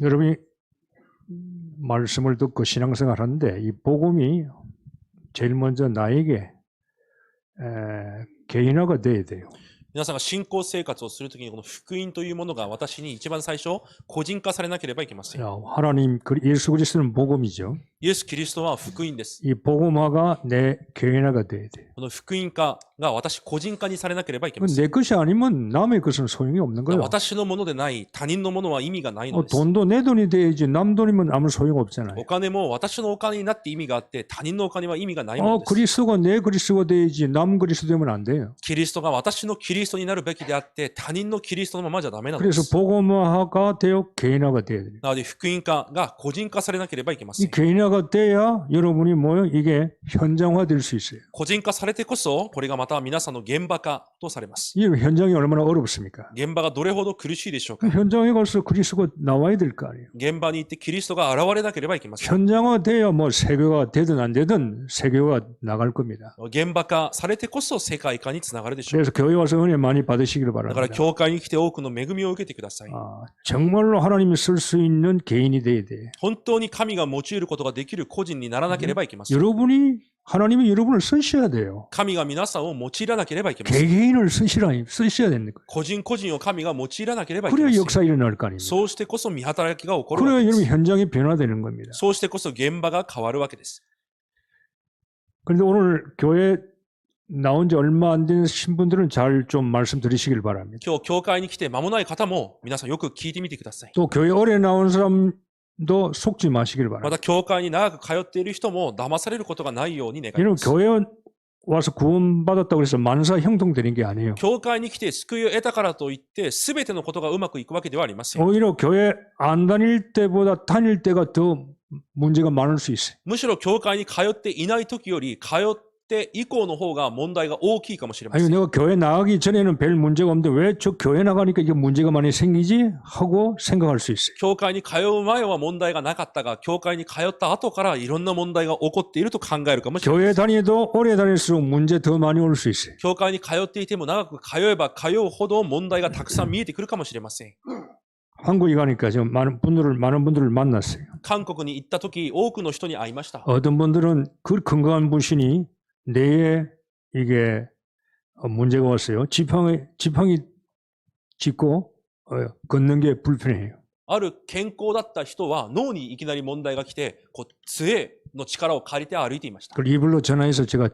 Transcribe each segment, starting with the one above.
여러분이 말씀을 듣고 신앙생활 하는데 이 복음이 제일 먼저 나에게 개인화가 돼야 돼요. 皆さんが信仰生活をするときにこの福音というものが私に一番最初個人化されなければいけません。 하나님 예수 그리스도는 복음이죠. イエス・キリストは福音です。 이 복음화가 내 개인화가 돼야 돼요. この福音化が私個人化にされなければいけません。 내 것이 아니면 남의 것은 소용이 없는 거예요. 私のものでない他人のものは意味がないのです。 돈도 내 돈이 돼야지 남 돈이면 아무 소용 없잖아요. お金も私のお金になって意味があって他人のお金は意味がないものです。 그리스도가 내 그리스도가 돼야지 남 그리스도 되면 안 돼요. キリストが私のキリストになるべきであって他人のキリストのままじゃダメなので 그래서 す。 복음화가 되어 개인화가 돼야 돼요. なので福音化が個人化されなければいけませ 이 ん。 개인화가 돼야 여러분이 뭐요? 이게 현장화될 수 있어요. 個人化されてこそこれがまた皆さんの現場化とされます。 이 현장이 얼마나 어렵습니까? 現場がどれほど苦しいでしょうか。 현장에 가서 그리스도가 나와야 될 거 아니에요. 現場に行ってキリストが現れなければいけません。 현장화돼야 뭐 세계가 되든 안 되든 세계가 나갈 겁니다. 現場化されてこそ世界化につながるでしょう。 그래서 교회 와서 은혜 많이 받으시기를 だから 바랍니다. 教会に来て多くの恵みを受けてください。 정말로 하나님이 쓸 수 있는 개인이 돼야 돼요. 本当に神が用いることができる個人にならなければいけません。 하나님이 여러분을 쓰셔야 돼요. 神が皆さんを用いらなければいけません。 개개인을 쓰셔야 되는 거예요. 個人個人を神が用いらなければいけま 그래야 せん。 역사 일어날 거 아닙니까? そうしてこそ見働きが起こるわ 그래야 けで 여러분 す。 현장이 변화되는 겁니다. そうしてこそ現場が変わるわけです。 그런데 오늘 교회 나온 지 얼마 안 된 신분들은 잘 좀 말씀 드리시길 바랍니다. 今日教会に来て間もない方も皆さんよく聞いてみてください。 또 교회 오래 나온 사람도 속지 마시길 ま 바랍니다. た教会に長く通っている人も騙されることがないように願い 여러분 ます。 교회 와서 구원받았다고 해서 만사 형통되는 게 아니에요. 教会に来て救いを得たからといって全てのことがうまくいくわけではありません。 오히려 교회 안 다닐 때보다 다닐 때가 더 문제가 많을 수 있어요. むしろ教会に通っていない時より通って以降の方が問題が大きいかもしれま 아니 せん。 내가 교회 나가기 전에는 별 문제가 없는데 왜 저 교회 나가니까 이게 문제가 많이 생기지 하고 생각할 수 있어요. 教会に通う前は問題がなかったが、教会に通った後からいろんな問題が起こっていると考えるかもしれません。 교회 다니도 오래 다닐수록 문제 더 많이 올 수 있어요. 教会に通っていても長く通えば通うほど問題がたくさん見えてくるかもしれません。 한국에 가니까 지금 많은 분들을 만났어요. 韓国に行った時、多くの人に会いました。 어떤 분들은 그 건강한 분신이 뇌에 이게 문제가 왔어요. 지팡이 짚고 걷는 게 불편해요. ある健康だった人は脳にいきなり問題が来て、杖の力を借りて歩いていました。 그걸 이불로 전화해서 제가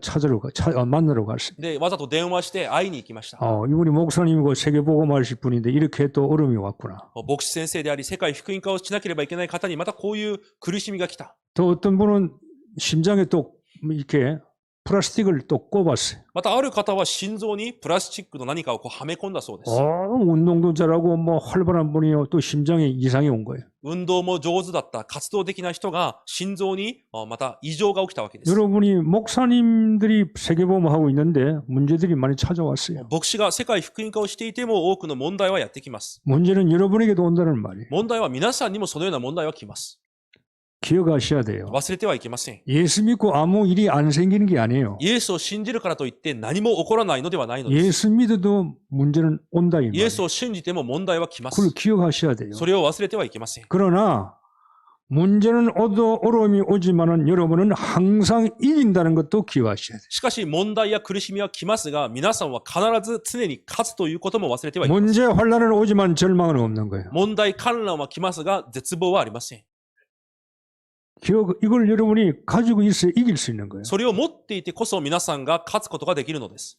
만나러 갔어요. で、わざと電話して会いに行きました。 이분이 목사님이고 세계복음하실 분인데 이렇게 또 어려움이 왔구나. 牧師先生であり、世界福音化をしなければいけない方にまたこういう苦しみが来た。 또 어떤 분은 심장에 또 이렇게 플라스틱을 또 꼽았어요. またある方は心臓にプラスチックの何かをはめ込んだそうです。 운동도 잘하고 뭐 활발한 분이요. 또 심장에 이상이 온 거예요. 運動も上手だった活動的な人が心臓にまた異常が起きたわけです。 여러분이 목사님들이 세계복음하고 있는데 문제들이 많이 찾아왔어요. 牧師が世界福音化をしていても多くの問題はやってきます。 문제는 여러분에게도 온다는 말이에요. 問題は皆さんにもそのような問題は来ます。 기억하셔야 돼요. 忘れてはいけません。 예수 믿고 아무 일이 안 생기는 게 아니에요. イエスを信じるからといって何も起こらないのではないのです。 예수 믿어도 문제는 온다 이 イ 말이에요. エスを信じても問題は来ま 그걸 す。 기억하셔야 돼요. それを忘れてはいけません。 그러나 문제는 어려움이 오지만은 여러분은 항상 이긴다는 것도 기억하셔야 돼요. しかし問題や苦しみは来ますが、皆さんは必ず常に勝つということも忘れてはいけません。 문제 환란은 오지만 절망은 없는 거예요. 問題観覧は来ますが、絶望はありません。 이걸 여러분이 가지고 있어야 이길 수 있는 거예요. それを持っていてこそ皆さんが勝つことができるのです。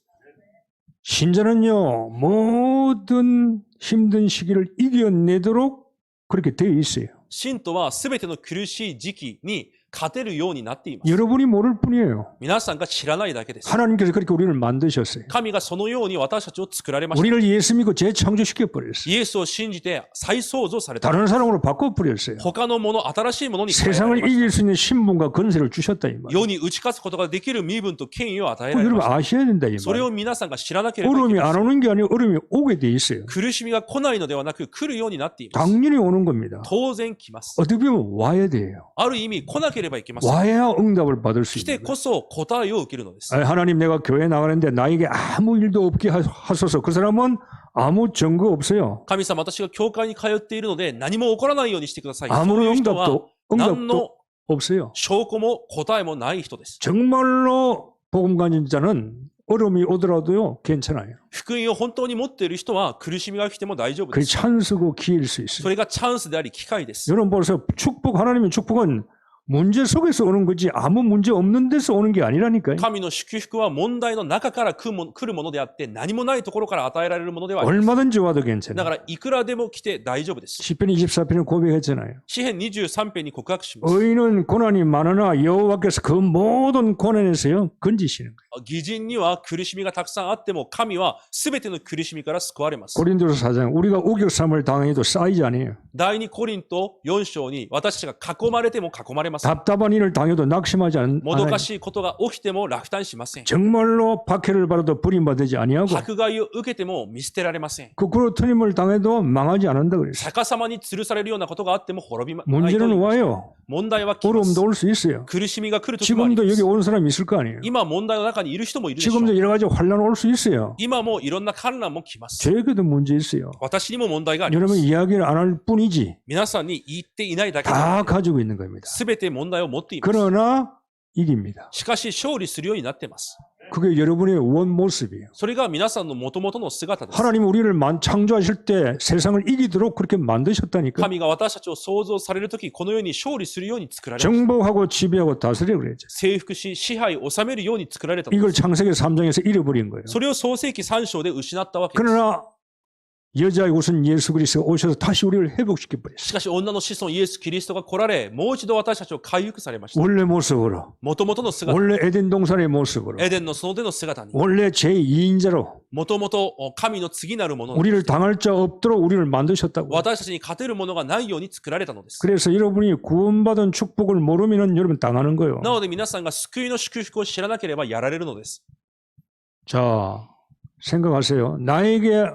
신자는요, 모든 힘든 시기를 이겨내도록 그렇게 되어 있어요. 信徒はすべての苦しい時期に勝てるようになっています。 여러분이 모를 뿐이에요. 皆さんが知らないだけです。 하나님께서 그렇게 우리를 만드셨어요. 神がそのように私たちを作られました。 우리를 예수 믿고 재창조시켜 버렸어요. イエスを信じて再創造された。 다른 사람으로 바꿔 버렸어요. 他のもの、新しいものに変えられ 세상을 ました。 이길 수 있는 신분과 권세를 주셨다 이 말이에요. 世に打ち勝つことができる身分と権威を与えられ 여러분 ました。 아셔야 된다 이 それを 말이에요. 皆さんが知らなければいけ 어려움이 ま 안 せん。 오는 게 아니고 어려움이 오게 돼 있어요. 苦しみが来ないのではなく来るようになっています。 당연히 오는 겁니다. 当然来ます。 어떻게 보면 와야 돼요. ある意味来なければればいけません。 와야 응답을 받을 수 来て 있는 こ 거예요. そ答えを受けるのです。 하나님 내가 교회 나가는데 나에게 아무 일도 없게 하소서. 그 사람은 아무 증거 없어요. 神様、私が教会に通っているので何も起こらないようにしてください。そう 아무런 いう人は 응답도 何の 없어요. 証拠も答えもない人です。 정말로 복음 가진 자는 어려움이 오더라도요 괜찮아요. 福音を本当に持っている人は苦しみが来ても大丈夫で 그게 す。 찬스고 기회일 수 そ 있어요. れがチャンスであり機会です。 여러분 보세요. 축복 하나님의 축복은 문제 속에서 오는 거지 아무 문제 없는 데서 오는 게 아니라니까요. 神の祝福は問題の中から来るものであって何もないところから与えられるものではありません。 얼마든지 와도 だ 괜찮아요. からいくらでも来て大丈夫です。 시편 24편은 고백했잖아요. 詩編23編に告白します。 의인은 고난이 많으나 여호와께서 그 모든 고난에서요 건지시는 거예요. 義人には苦しみがたくさんあっても神は全ての苦しみから救われます。 고린도서 4장 우리가 우격삼을 당해도 쌓이지 않아요. 第2コリント4章に私たちが囲まれても囲まれません。 답답한 일을 당해도 낙심하지 もど 않아요. かしいことが起きても落胆しません。 정말로 박해를 받아도 버림받지 아니하고 迫害を受けても見捨てられません。 거꾸로 트림을 당해도 망하지 않는다 그랬어요. 逆さまに吊るされるようなことがあっても滅びまないと 문제는 言いました。 와요. 問題は来ま 어려움도 す。 올 수 있어요. 苦しみが来る時もあり 지금도 ま 여기 す。 온 사람이 있을 거 아니에요. 今問題の中にいる人もいるでしょ 지금도 う。 여러 가지 환란 올 수 있어요. 今もいろんな観覧も来ます。 저에게도 문제 있어요. 私にも問題がありま 여러분 す。 이야기를 안 할 뿐이지 皆さんに言っていないだけで 다 가지고 있는 겁니다. 全て問題を持っています。 그러나 이깁니다. しかし勝利するようになっています。 그게 여러분의 원 모습이에요. それが皆さんの元々の姿です。 하나님 우리를 창조하실 때 세상을 이기도록 그렇게 만드셨다니까. 神が私たちを創造されるとき、この世に勝利するように作られました。 정복하고 지배하고 다스려 그랬죠. 征服し、支配、治めるように作られたので 이걸 す。 창세기 3장에서 잃어버린 거예요. それを創世記3章で失ったわけです。 그러나 여자의 옷은 예수 그리스도가 오셔서 다시 우리를 회복시켜 버렸어요. しかし女の子孫イエス・キリストが来られ、もう一度私たちを回復されました。 원래 모습으로, もともとの姿、 원래 에덴 동산의 모습으로, エデンの園での姿に、 원래 제2인자로 もともと神の次なるもの、 우리를 당할 자 없도록 우리를 만드셨다고. 私たちに勝てるものがないように作られたのです。 그래서 여러분이 구원받은 축복을 모르면 여러분 당하는 거예요. なので皆さんが救いの祝福を知らなければやられるのです。 자, 생각하세요. 나에게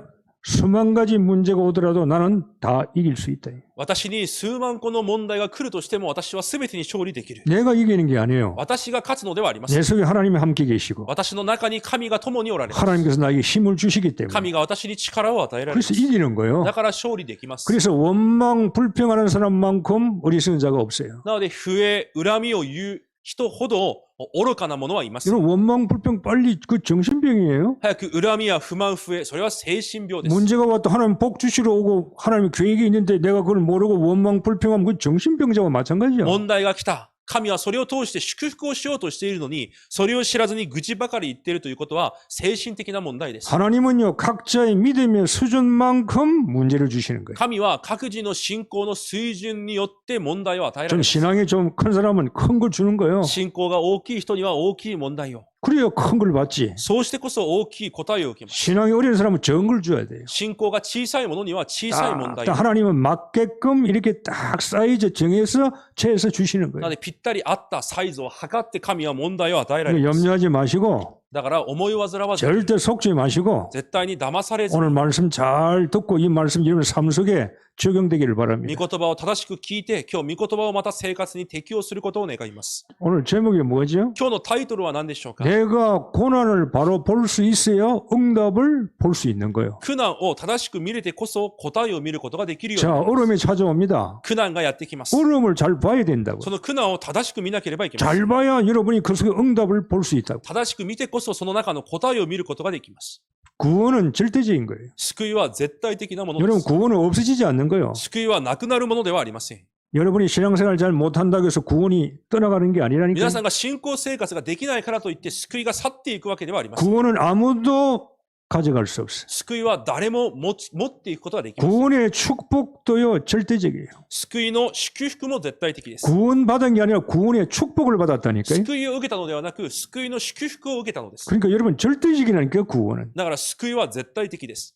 수만 가지 문제가 오더라도 나는 다 이길 수 있다. 私に数万個の問題が来るとしても私は全てに勝利できる。 내가 이기는 게 아니에요. 私が勝つのではありません。 내 속에 하나님이 함께 계시고 私の中に神が共におられます。 하나님께서 나에게 힘을 주시기 때문에 神が私に力を与えられま 그래서 す。 이기는 거예요. だから勝利できます。 그래서 원망 불평하는 사람만큼 어리석은 자가 없어요. なので、不栄、恨みを言う人ほど愚かな者はいます。 이런 원망 불평 빨리 그 정신병이에요. 早く恨みや不満不栄、それは精神病です。 문제가 왔다 하나님 복 주시러 오고 하나님 계획이 있는데 내가 그걸 모르고 원망 불평하면 그 정신병자와 마찬가지야. 問題が来た。神はそれを通して祝福をしようとしているのに、それを知らずに愚痴ばかり言っているということは精神的な問題です。 하나님은요 각자의 믿음의 수준만큼 문제를 주시는 거예요. 神は各自の信仰の水準によって問題を与えられ 좀 ます。 신앙이 좀 큰 사람은 큰 걸 주는 거예요. 信仰が大きい人には大きい問題を。 그래야 큰 걸 받지. そうしてこそ大きい答えを受けます。 신앙이 어린 사람은 적은 걸 줘야 돼요. 信仰が小さいものには小さい問題 딱 を。 하나님은 맞게끔 이렇게 딱 사이즈 정해서 채해서 주시는 なの 거예요. でぴったり合ったサイズを測って神は問題を与えられ 그러니까 ます。 염려하지 마시고 だから思い煩わず、 절대 속지 마시고 絶対に騙されず、 오늘 말씀 잘 듣고 이 말씀 여러분 삶 속에 적용되기를 御 바랍니다. 言葉を正しく聞いて、今日御言葉をまた生活に適用することを願います。 오늘 제목이 뭐죠? 今日のタイトルは何でしょうか？ 내가 고난을 바로 볼 수 있어야 응답을 볼 수 있는 거예요. 苦難を正しく見れてこそ答えを見ることができるよう 자, になります。 어려움이 찾아옵니다. 苦難がやってきます。 어려움을 잘 봐야 된다고. その苦難を正しく見なければいけません。 잘 봐야 여러분이 그 속에 응답을 볼 수 있다고. 正しく見てこそその中の答えを見ることができます。 구원은 절대적인 거예요. 救いは絶対的なもので 여러분 す。 구원은 없어지지 않는 거예요. 救いはなくなるものではありません。 여러분이 신앙생활 잘 못한다고 해서 구원이 떠나가는 게 아니라니까. 皆さんが信仰生活ができないからといって救いが去っていくわけではありません。 구원은 아무도 가져갈 수 없어요. 救いは誰も持っていくことができます。 구원의 축복도요 절대적이에요. 救いの祝福も絶対的です。 구원받은 게 아니라 구원의 축복을 받았다니까요. 救いを受けたのではなく、救いの祝福を受けたのです。 그러니까 여러분 절대적이라니까요 구원은. だから救いは絶対的です。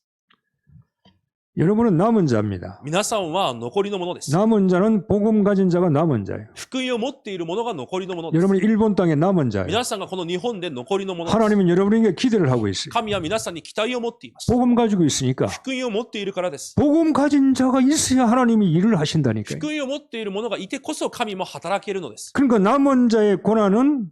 여러분은 남은 자입니다. 皆さんは残りのものです。 남은 자는 복음 가진 자가 남은 자예요. 福音を持っているものが残りのものです。 여러분이 일본 땅에 남은 자예요. 皆さんがこの日本で残りのものです。 하나님은 여러분에게 기대를 하고 있어요. 神は皆さんに期待を持っています。 복음 가지고 있으니까 福音を持っているからです。 복음 가진 자가 있어야 하나님이 일을 하신다니까요. 福音を持っているものがいてこそ神も働けるのです。 그러니까 남은 자의 고난은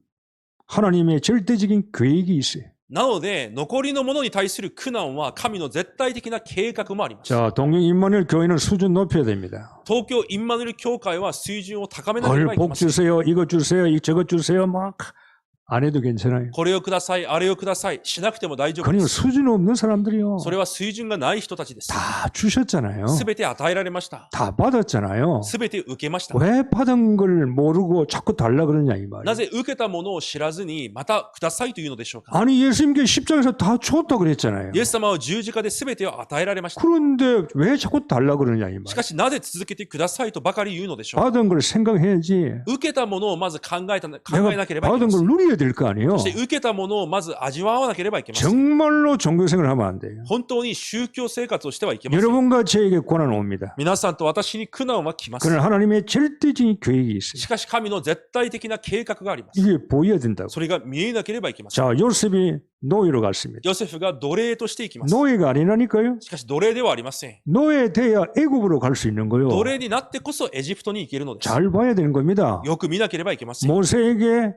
하나님의 절대적인 계획이 있어요. なので、残りのものに対する苦難は神の絶対的な計画もあります。 자, 동영 임마누엘 교회는 수준 높여야 됩니다. 東京インマヌエル教会は水準を高めなければ 뭘 いけ 복 ません。 주세요, 이거 주세요, 저거 주세요, 막 안 해도 괜찮아요. これをください、あれをください、しなくても大丈夫 그냥 です。 수준 없는 사람들이요. それは水準がない人たちです。 다 주셨잖아요. すべて与えられました。 다 받았잖아요. すべて受けました。 왜 받은 걸 모르고 자꾸 달라 그러냐 이 말이에요. なぜ受けたものを知らずに、またくださいというのでしょうか。 아니 예수님께 십자가에서 다 줬다 그랬잖아요. イエス様は十字架で全てを与えられました。 그런데 왜 자꾸 달라 그러냐 이 し 말이에요. かしなぜ続けてくださいとばかり言うのでしょうか。 받은 걸 생각해야지. 受けたものをまず考えな 내가 ければいけ 받은 ませ 걸 ん。 누려야 될 거 아니에요. そして受けたものをまず味わわなければいけません。 정말로 종교생활 하면 안 돼요. 本当に宗教生活をしてはいけません。 여러분과 저에게 고난 옵니다. 皆さんと私に苦難は来ます。 그러나 하나님의 절대적인 계획이 있어요. しかし神の絶対的な計画があります。 이게 보여야 된다고. それが見えなければいけません。 자, 요셉이 노예로 갔습니다. ヨセフが奴隷としていきます。 노예가 아니라니까요. しかし奴隷ではありません。 노예 돼야 애굽으로 갈 수 있는 거요. 奴隷になってこそエジプトに行けるのです。 잘 봐야 되는 겁니다. よく見なければいけません。 모세에게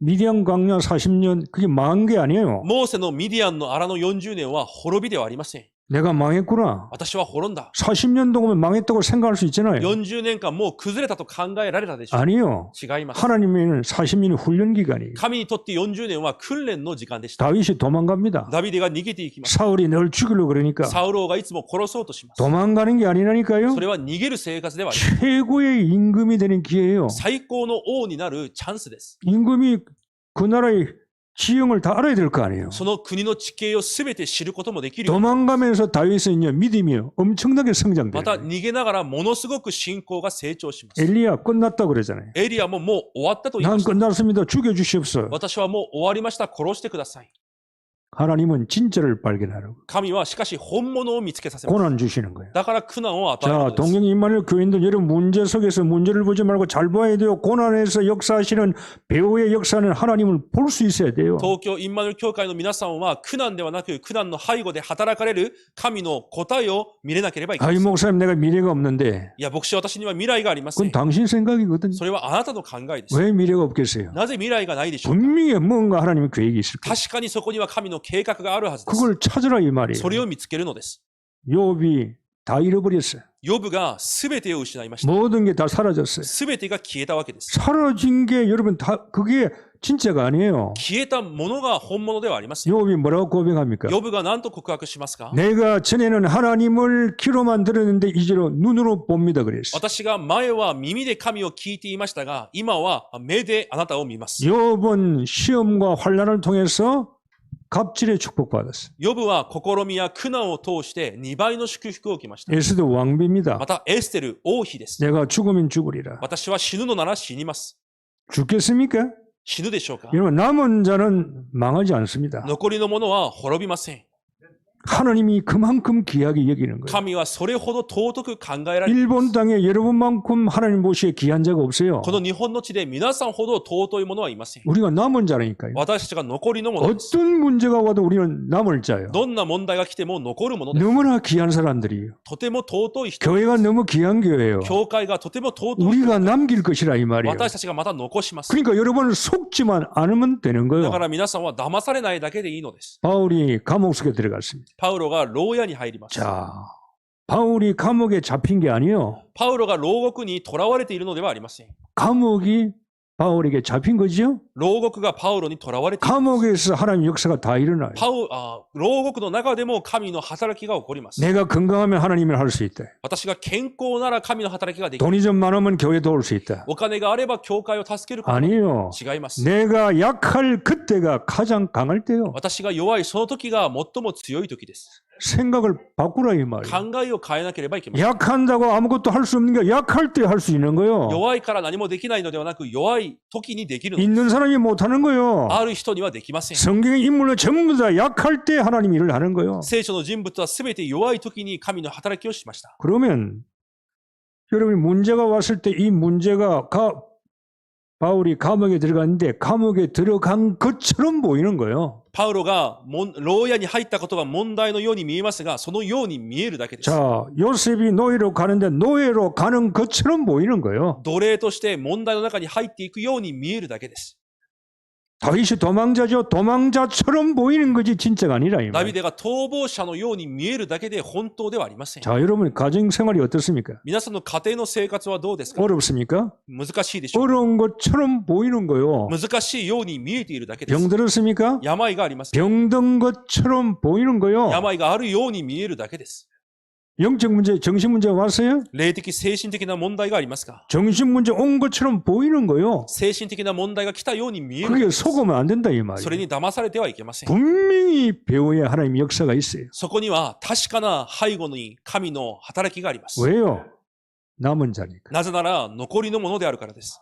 미디안 광야 40년 그게 망한 게 아니에요. モーセのミディアンの荒の40年は滅びではありません。 내가 망했구나. 私は滅んだ。 40년 동안 망했다고 생각할 수 있잖아요. 40年間もう崩れたと考えられたでしょう。 아니요. 違います。 하나님에는 40년이 훈련 기간이에요. 神にとって40年は訓練の時間でした。 다윗이 도망갑니다. ダビデが逃げていきました。 사울이 널 죽이려고 그러니까 サウローがいつも殺そうとします。 도망가는 게 아니라니까요. それは逃げる生活ではありません。 최고의 임금이 되는 기회예요. 最高の王になるチャンスです。 임금이 그 나라의 지형을 다 알아야 될 거 아니에요. その国の地形をすべて知ることもできるように。 도망가면서 다윗은요 믿음이 엄청나게 ま 성장돼요. た逃げながらものすごく信仰が成長します。 엘리야 끝났다 그러잖아요. エリアももう終わったと言い 난 ました。 끝났습니다. 죽여주시옵소서. 私はもう終わりました。殺してください。 하나님은 진짜를 발견하라고 神はしかし本物を見つけさせます。 고난 주시는 거예요. だから苦難を与える 자, のです。 동영 임마누엘 교인들 여러분 문제 속에서 문제를 보지 말고 잘 봐야 돼요. 고난에서 역사하시는 배우의 역사는 하나님을 볼 수 있어야 돼요. 東京インマヌエル教会の皆さんは苦難ではなく苦難の背後で働かれる神の答えを見れなければいけま 아, せ 이 ん。 목사님 내가 미래가 없는데 いや、牧師、私には未来がありませ 그건 ん。 당신 생각이거든요. それはあなたの考えです。 왜 미래가 없겠어요? なぜ未来がないでしょうか。 분명히 뭔가 하나님의 계획이 있을 거예요. 確かにそこには神の計画があるはずです。 그걸 찾으라 이 말이에요. それを見つけるのです。 욥이 다 잃어버렸어요. ヨブが全てを失いました。 모든 게 다 사라졌어요. 全てが消えたわけです。 사라진 게 여러분 다 그게 진짜가 아니에요. 消えたものが本物ではありません。 욥이 뭐라고 고백합니까? ヨブが何と告白しますか？ 내가 전에는 하나님을 귀로만 들었는데 이제로 눈으로 봅니다 그랬어요. 私が前は耳で神を聞いていましたが、今は目であなたを見ます。 욥은 시험과 환난을 통해서 갑질의 축복받았어요. ヨブは試みや苦難を通して2倍の祝福を受けました。 에스더 왕비입니다. またエステル王妃です。 내가 죽으면 죽으리라. 私は死ぬのなら死にます。 죽겠습니까? 死ぬでしょうか？ 여러분 남은 자는 망하지 않습니다. 残りのものは滅びません。 하나님이 그만큼 귀하게 여기는 거예요. 神はそれほど尊く考えられています。 일본 땅에 여러분만큼 하나님 보시기에 귀한 자가 없어요. この日本の地で皆さんほど尊いものはいません。 우리가 남은 자라니까요. 私たちが残りのものです。 어떤 문제가 와도 우리는 남을 자예요. どんな問題が来ても残るものです。 너무나 귀한 사람들이에요. とても尊い人。 교회가 너무 귀한 교회예요. 教会がとても尊い。 우리가 남길 것이라 이 말이에요. 私たちがまた残します。 그러니까 여러분은 속지만 않으면 되는 だ 거예요. から皆さんは騙されないだけでいいのです。 바울이 감옥 속에 들어갔습니다. パウロが牢屋に入ります。 자, 바울이 감옥에 잡힌 게 아니에요. パウロが牢獄に囚われているのではありません。 감옥이 바울에게 잡힌 거죠. 牢獄がパウロに囚われている。 감옥에서 하나님 역사가 다 일어나요. 牢獄の中でも神の働きが起こります。 내가 건강하면 하나님을 할 수 있다. 私が健康なら神の働きができる。 돈이 좀 많으면 교회 도울 수 있다. お金があれば教会を助けることが 아니에요. 違います。 내가 약할 그때가 가장 강할 때요. 私が弱いその時が最も強い時です。 생각을 바꾸라 이 말이에요. 考えを変えなければいけません。 약한다고 아무것도 할 수 없는 게 약할 때 할 수 있는 거요. 弱いから何もできないのではなく、弱い時にできるのです。 있는 사람이 못하는 거요. ある人にはできません。 성경의 인물은 전부 다 약할 때 하나님 일을 하는 거요. 聖書の人物は全て弱い時に神の働きをしました。 그러면 여러분이 문제가 왔을 때 이 문제가 바울이 감옥에 들어갔는데 감옥에 들어간 것처럼 보이는 거예요. パウロが牢屋に入ったことが問題のように見えますが、そのように見えるだけです。 자, 요셉이 노예로 가는데 노예로 가는 것처럼 보이는 거예요. 奴隷として問題の中に入っていくように見えるだけです。 다윗이 도망자죠. 도망자처럼 보이는 거지 진짜가 아니라 이 ダ 말. ビデが逃亡者のように見えるだけで本当ではありません。 자, 여러분 가정 생활이 어떻습니까? 皆さんの家庭の生活はどうですか？ 어렵습니까? 難しいでしょう。 어려운 것처럼 보이는 거요. 難しいように見えているだけです。 병들었습니까? 病があります。 병든 것처럼 보이는 거요. 病があるように見えるだけです。 영적 문제, 정신 문제 왔어요? 霊的、精神的な問題がありますか？ 정신 문제 온 것처럼 보이는 거요. 精神的な問題が来たように見えるだけ 그게 です。 속으면 안 된다 이 それ 말이에요. に騙されてはいけません。 분명히 배후에 하나님의 역사가 있어요. そこには確かな背後に神の働きがあります。 왜요? 남은 자니까. なぜなら残りのものであるからです。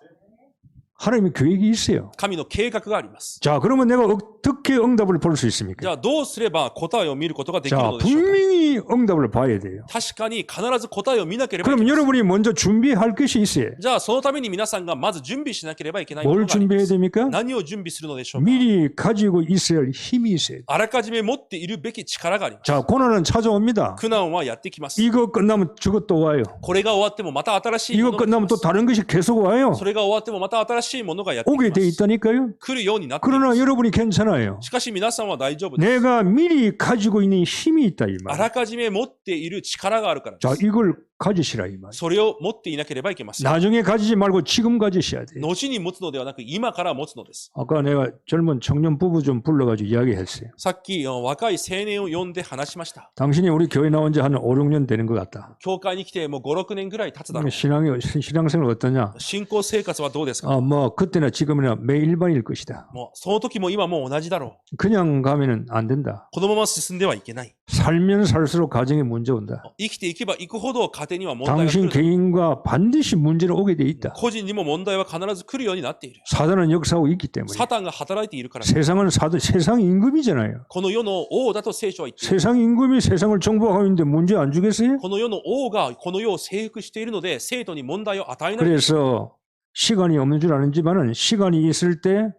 하나님의 계획이 있어요. 神の計画があります。 자, 그러면 내가 어떻게 응답을 볼 수 じ 있습니까? ゃあどうすれば答えを見ることができる 자, のでしょうか？ 분명히 응답을 봐야 돼요. 確かに必ず答えを見なければいけ 그럼 ません。 여러분이 먼저 준비할 것이 있어요. じゃあそのために皆さんがまず準備しなければいけないもの 뭘 がありま 준비해야 す。 됩니까? 何を準備するのでしょうか？ 미리 가지고 있어야 할 힘이 있어요. あらかじめ持っているべき力があります。 자, 고난은 찾아옵니다. 苦難はやってきます。 이거 끝나면 저것도 와요. これが終わってもまた新しいも 이거 のが来 끝나면 ま 또 す。 다른 것이 계속 와요. それが終わってもまた新しいものがやってき 오게 ま 돼 す。 있다니까요. 来るようになっていま 그러나 す。 여러분이 괜찮아요. しかし皆さんは大丈夫です。 내가 미리 가지고 있는 힘이 있다 이 あ 말. らかじめ持っている力があるからで 자, す。 이걸 가지시라 이 말. それを持っていなければいけません。 나중에 가지지 말고 지금 가지셔야 돼요. 後に持つのではなく今から持つのです。 아까 내가 젊은 청년 부부 좀 불러가지고 이야기했어요. さっき若い青年を呼んで話しました。 당신이 우리 교회 나온 지 한 5, 6년 되는 것 같다. 教会に来てもう5、6年ぐらい経つだろう。 신앙생활 어떠냐? 信仰生活はどうですか？ 뭐 그때나 지금이나 매 일반일 것이다. もうその時も今も同じだろ 그냥 가면은 안 된다. う。このまま進んではいけない。 살면 살수록 가정에 문제 온다. 生きていけばいくほど家庭には問題が来 당신 る。 개인과 반드시 문제는 오게 돼 있다. 個人にも問題は必ず来るようになっている。 사단은 역사하고 있기 때문에. サタンが働いているからです。 세상은 세상 임금이잖아요. この世の王だと聖書は言っている。 세상 임금이 세상을 정복하고 있는데 문제 안 주겠어요? この世の王がこの世を征服しているので生徒に問題を与えない。 그래서 시간이 없는 줄 아는지만은 시간이 있을 때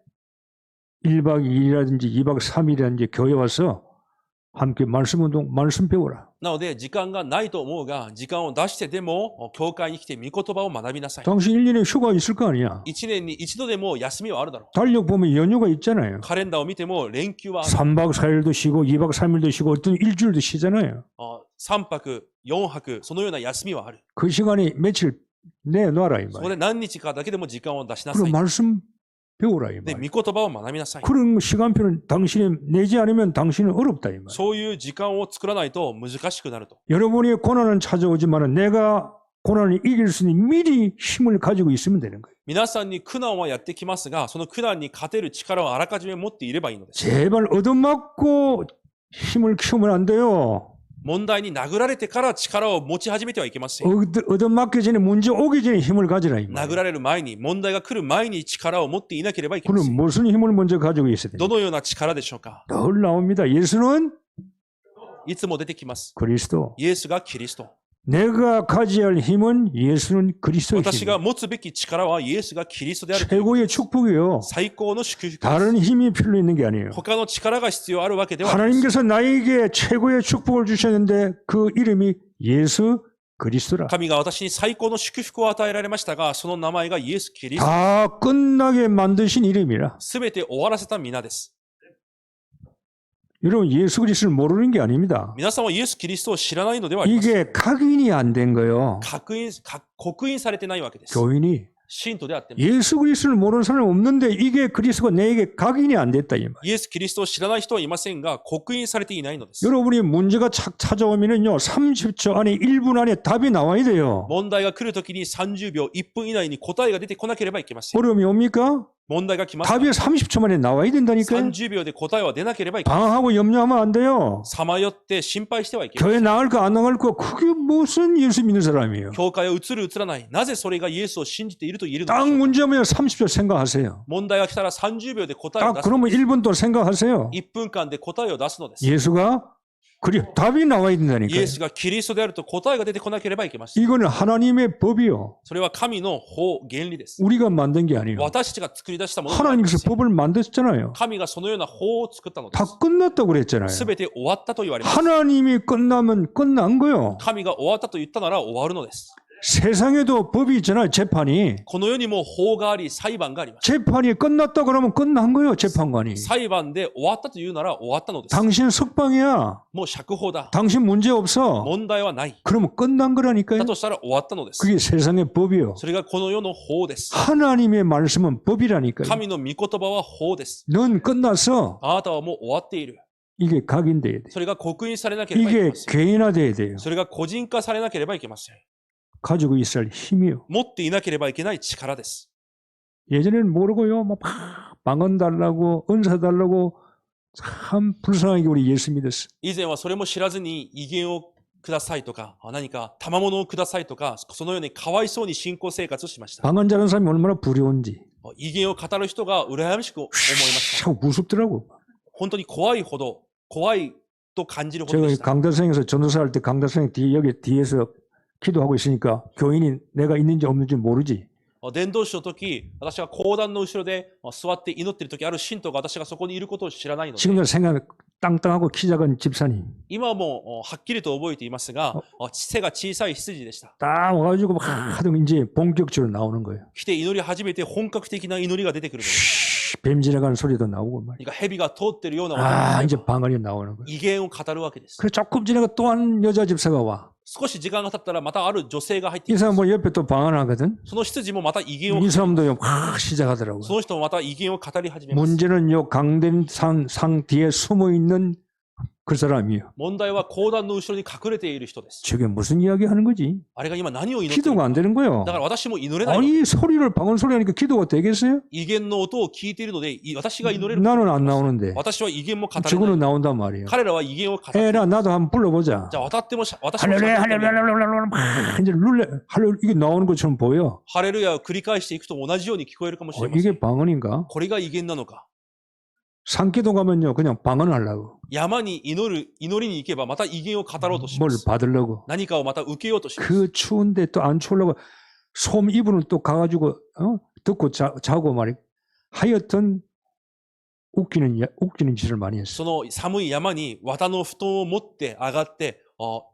1박 2일이라든지 2박 3일이라든지 교회 와서 함께 말씀 운동, 말씀 배워라. なので時間がないと思うが、時間を出してでも教会に来て御言葉を学びなさい。 당신 1년에 휴가 있을 거 아니야. 1年に一度でも休みはあるだろう。 달력 보면 연휴가 있잖아요. カレンダーを見ても連休はある。 3박 4일도 쉬고 2박 3일도 쉬고 어떤 일주일도 쉬잖아요. 3泊、4泊、そのような休みはある。 그 시간이 며칠 내놔라 이 そこ 말이야. で何日かだけでも時間を出しなさ 그럼 い。 말씀 배우라 이 で、 말이야. 御言葉を学びなさい。 그런 시간표는 당신이 내지 않으면 당신은 어렵다 이 말이야. そういう時間を作らないと難しくなると。 여러분이 고난은 찾아오지만 내가 고난을 이길 수 있는 미리 힘을 가지고 있으면 되는 거예요. 皆さんに苦難はやってきますが、その苦難に勝てる力をあらかじめ持っていればいいのです。 제발 얻어맞고 힘을 키우면 안 돼요. 問題に殴られてから力を持ち始めてはいけません。 얻어맞기 전에 문제 오기 전에 힘을 가지라 이 殴 말이야. られる前に、問題が来る前に力を持っていなければいけませ 그럼 ん。 무슨 힘을 먼저 가지고 있어야 돼요? どのような力でしょうか？ 늘 나옵니다. 예수는 いつも出てきます。 그리스도. イエスがキリスト。 내가 가져야 할 힘은 예수는 그리스도의 私が 힘. 持つべき力はイエスがキリストである。 최고의 축복이에요. 最高の祝福です。 다른 힘이 필요 있는 게 아니에요. 他の力が必要あるわけではないです。 하나님께서 나에게 최고의 축복을 주셨는데 그 이름이 예수 그리스도라. 神が私に最高の祝福を与えられましたが、その名前がイエス・キリスト。 다 끝나게 만드신 이름이라. すべて終わらせた皆です。 여러분 예수 그리스도를 모르는 게 아닙니다. 皆さんはイエス・キリストを知らないのではありません。 이게 각인이 안 된 거예요. 刻印されてないわけです。 교인이 信徒であっても。 예수 그리스도를 모르는 사람은 없는데 이게 그리스도가 내게 각인이 안 됐다 이 말. イエス・キリストを知らない人はいませんが、刻印されていないのです。 여러분이 문제가 찾아오면은요 30초 안에 1분 안에 답이 나와야 돼요. 問題が来るときに30秒、1分以内に答えが出てこなければいけません。 어려움이 옵니까? 問題が来ますか 답이 30초 만에 나와야 된다니까요. 30秒で答えは出なければいけない。 방황하고 염려하면 안 돼요. さまよって心配してはいけない。 교회 나갈까 안 나갈까 그게 무슨 예수 믿는 사람이에요. 教会を移る移らない。なぜそれがイエスを信じていると言えるのでし 딱 ょうか。 문제면 30초 생각하세요. 問題が来たら30秒で答えを 딱 出す。 그러면 1분 또 생각하세요. 1分間で答えを出すのです。 예수가 그래 답이 나와야 イ 된다니까요. エスがキリストであると答えが出てこなければいけません。 이거는 하나님의 법이요. それは神の法、原理です。 우리가 만든 게 아니에요. 私たちが作り出したものではありま 하나님께서 せん。 법을 만드셨잖아요. 神がそのような法を作ったので 다 す。 끝났다고 그랬잖아요. すべて終わったと言われます。 하나님이 끝나면 끝난 거요. 神が終わったと言ったなら終わるのです。 세상에도 법이 있잖아요. 재판이. この世にも法があり、裁判があります。 재판이 끝났다 그러면 끝난 거예요. 재판관이. 裁判で終わったと言うなら終わったのです。 당신 석방이야. もう釈放だ。 당신 문제 없어. 問題はない。 그러면 끝난 거라니까요. だとしたら終わったのです。 그게 세상의 법이요. それがこの世の法です。 하나님의 말씀은 법이라니까요. 神の御言葉は法です。 넌 끝났어. あなたはもう終わっている。 이게 각인돼야 돼. それが刻印されなければいけ 이게 ません。 개인화돼야 돼요. それが個人化されなければいけません。 가지고 있어야 할 힘이요. 持っていなければいけない力です。 예전에는 모르고요. 막 방언 달라고 은사 달라고 참 불쌍하게 우리 예수 믿었어. 以前はそれも知らずに威厳をくださいとか、何か賜物をくださいとか、そのようにかわいそうに信仰生活をしました。 방언 잘하는 사람이 얼마나 두려운지. 威厳を語る人が羨ましく思いました。 참 무섭더라고. 本当に怖いほど、怖いと感じるほど 제가 でした。 강다성에서 전도사 할 때 강다성 여기 뒤에서 기도하고 있으니까 교인이 내가 있는지 없는지 모르지. 伝道師の時、私が講談の後ろで座って祈っている時、ある信徒が私がそこにいることを知らないので、 지금도 생각 땅땅하고 키 작은 집사님 今はもうはっきりと覚えていますが、背が小さい羊でした。 딱 와가지고 막 하던 이제 본격적으로 나오는 거예요. 来て祈り始めて本格的な祈りが出てくるのです。 뱀 지나가는 소리도 나오고 말이야. 何か蛇が通ってるような 아 音 이제 が 방언이 나오는 거예요. 威厳を語るわけです。 그래 조금 지나가 또 한 여자 집사가 와. 少し時間が経ったらまたある女性が入って 이 きま 사람 す。 뭐 옆에 또 방언하거든. その羊もまた威厳を 이 사람도 막 시작하더라고요. その人もまた威厳を語り始めます。 문제는 요 강된 상 뒤에 숨어 있는 그 사람이요. 問題は講談の後ろに隠れている人です。 저게 무슨 이야기 하는 거지? あれが今何を祈っている 기도가 の 안 か。 되는 거예요. だから私も祈れないの。 아니 소리를 방언 소리 하니까 기도가 되겠어요? 威厳の音を聞いているので、私が祈れる。 나는 안 나오는데 私は威厳も語れない。 저거는 나온단 말이에요. 彼らは威厳を語っている。 에라 나도 한번 불러보자. じゃあ渡っても私も 할렐루야 喋ってみよう 할렐루야 막 이제 룰레 할렐 이게 나오는 것처럼 보여. ハレルヤを繰り返していくと同じように聞こえるかもしれません。 이게 방언인가? これが威厳なのか。 산기도 가면요 그냥 방언하려고 山に祈りに行けばまた威厳を語ろうとしま 뭘 す。 받으려고 何かをまた受けようとします。 그 추운데 또 안 추우려고 솜 이불을 또 가가지고 듣고 자고 말이 하여튼 웃기는 짓을 많이 했어. その寒い山に綿の布団を持って上がって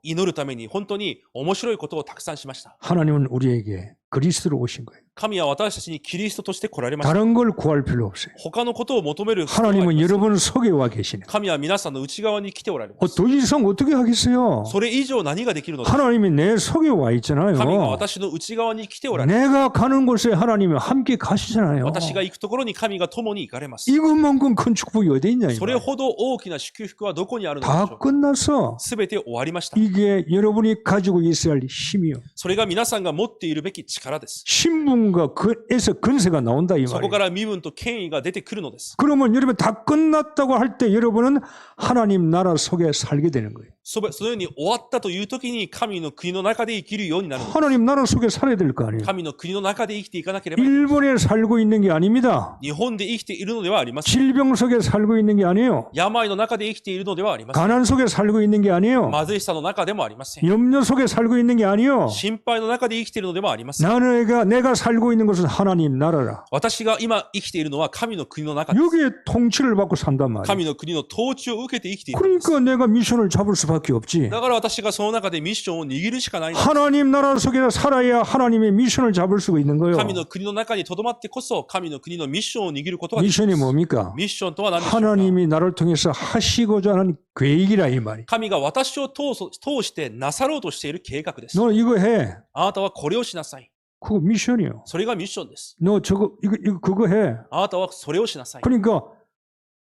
祈るために本当に面白いことをたくさんしました。 하나님은 우리에게 그리스도로 오신 거예요. 神は私たちにキリストとして来られました。 다른 걸 구할 필요 없어요. 他のことを求める必要はありま 하나님은 せん。 여러분 속에 와 계시네. 神は皆さんの内側に来ておられます。 더 이상 어떻게 하겠어요? それ以上何ができるのですか。 하나님이 내 속에 와 神が 있잖아요. 私の内側に来ておられます。 내가 가는 곳에 하나님이 함께 가시잖아요. 私が行くところに神が共に行かれます。 이것만큼 큰 축복이 어디 있냐? それほど大きな祝福はどこにあるのでし 다 ょうか。 끝났어. すべて終わりました。 이게 여러분이 가지고 있어야 할 힘이요. それが皆さんが持っているべき力です。 신분과 그에서 근세가 나온다 이 そこ 말이에요. から身分と権威が出てくるのです。 그러면 여러분 다 끝났다고 할 때 여러분은 하나님 나라 속에 살게 되는 거예요. そのように終わったという時に神の国の中で生きるようになるのです。 하나님 나라 속에 살아야 될 거 아니에요. 神の国の中で生きていかなければいけない。 일본에 살고 있는 게 아닙니다. 日本で生きているのではありません。 질병 속에 살고 있는 게 아니에요. 病の中で生きているのではありません。 가난 속에 살고 있는 게 아니에요. 貧しさの中でもありません。 염려 속에 살고 있는 게 아니에요. 心配の中で生きているのでもありません。 내가 살고 있는 것은 하나님 나라라. 私が今生きているのは神の国の中です。 여기에 통치를 받고 산단 말이에요. 神の国の統治を受けて生きているのです。 그러니까 내가 미션을 잡을 수밖에 없지. だから私がその中でミッションを握るしかないのです。 하나님 나라 속에 살아야 하나님의 미션을 잡을 수가 있는 거예요. 神の国の中に留まってこそ神の国のミッションを握ることができ 미션이 ます。 뭡니까? ミッションとは何でしょうか。 하나님이 나를 통해서 하시고자 하는 계획이라 이 말이. 神が私を通してなさろうとしている計画です。 너 이거 해. あなたはこれをしなさい。 그거 미션이요. それがミッションです。 너 저거 이거 그거 해. あなたはそれをしなさい。 그러니까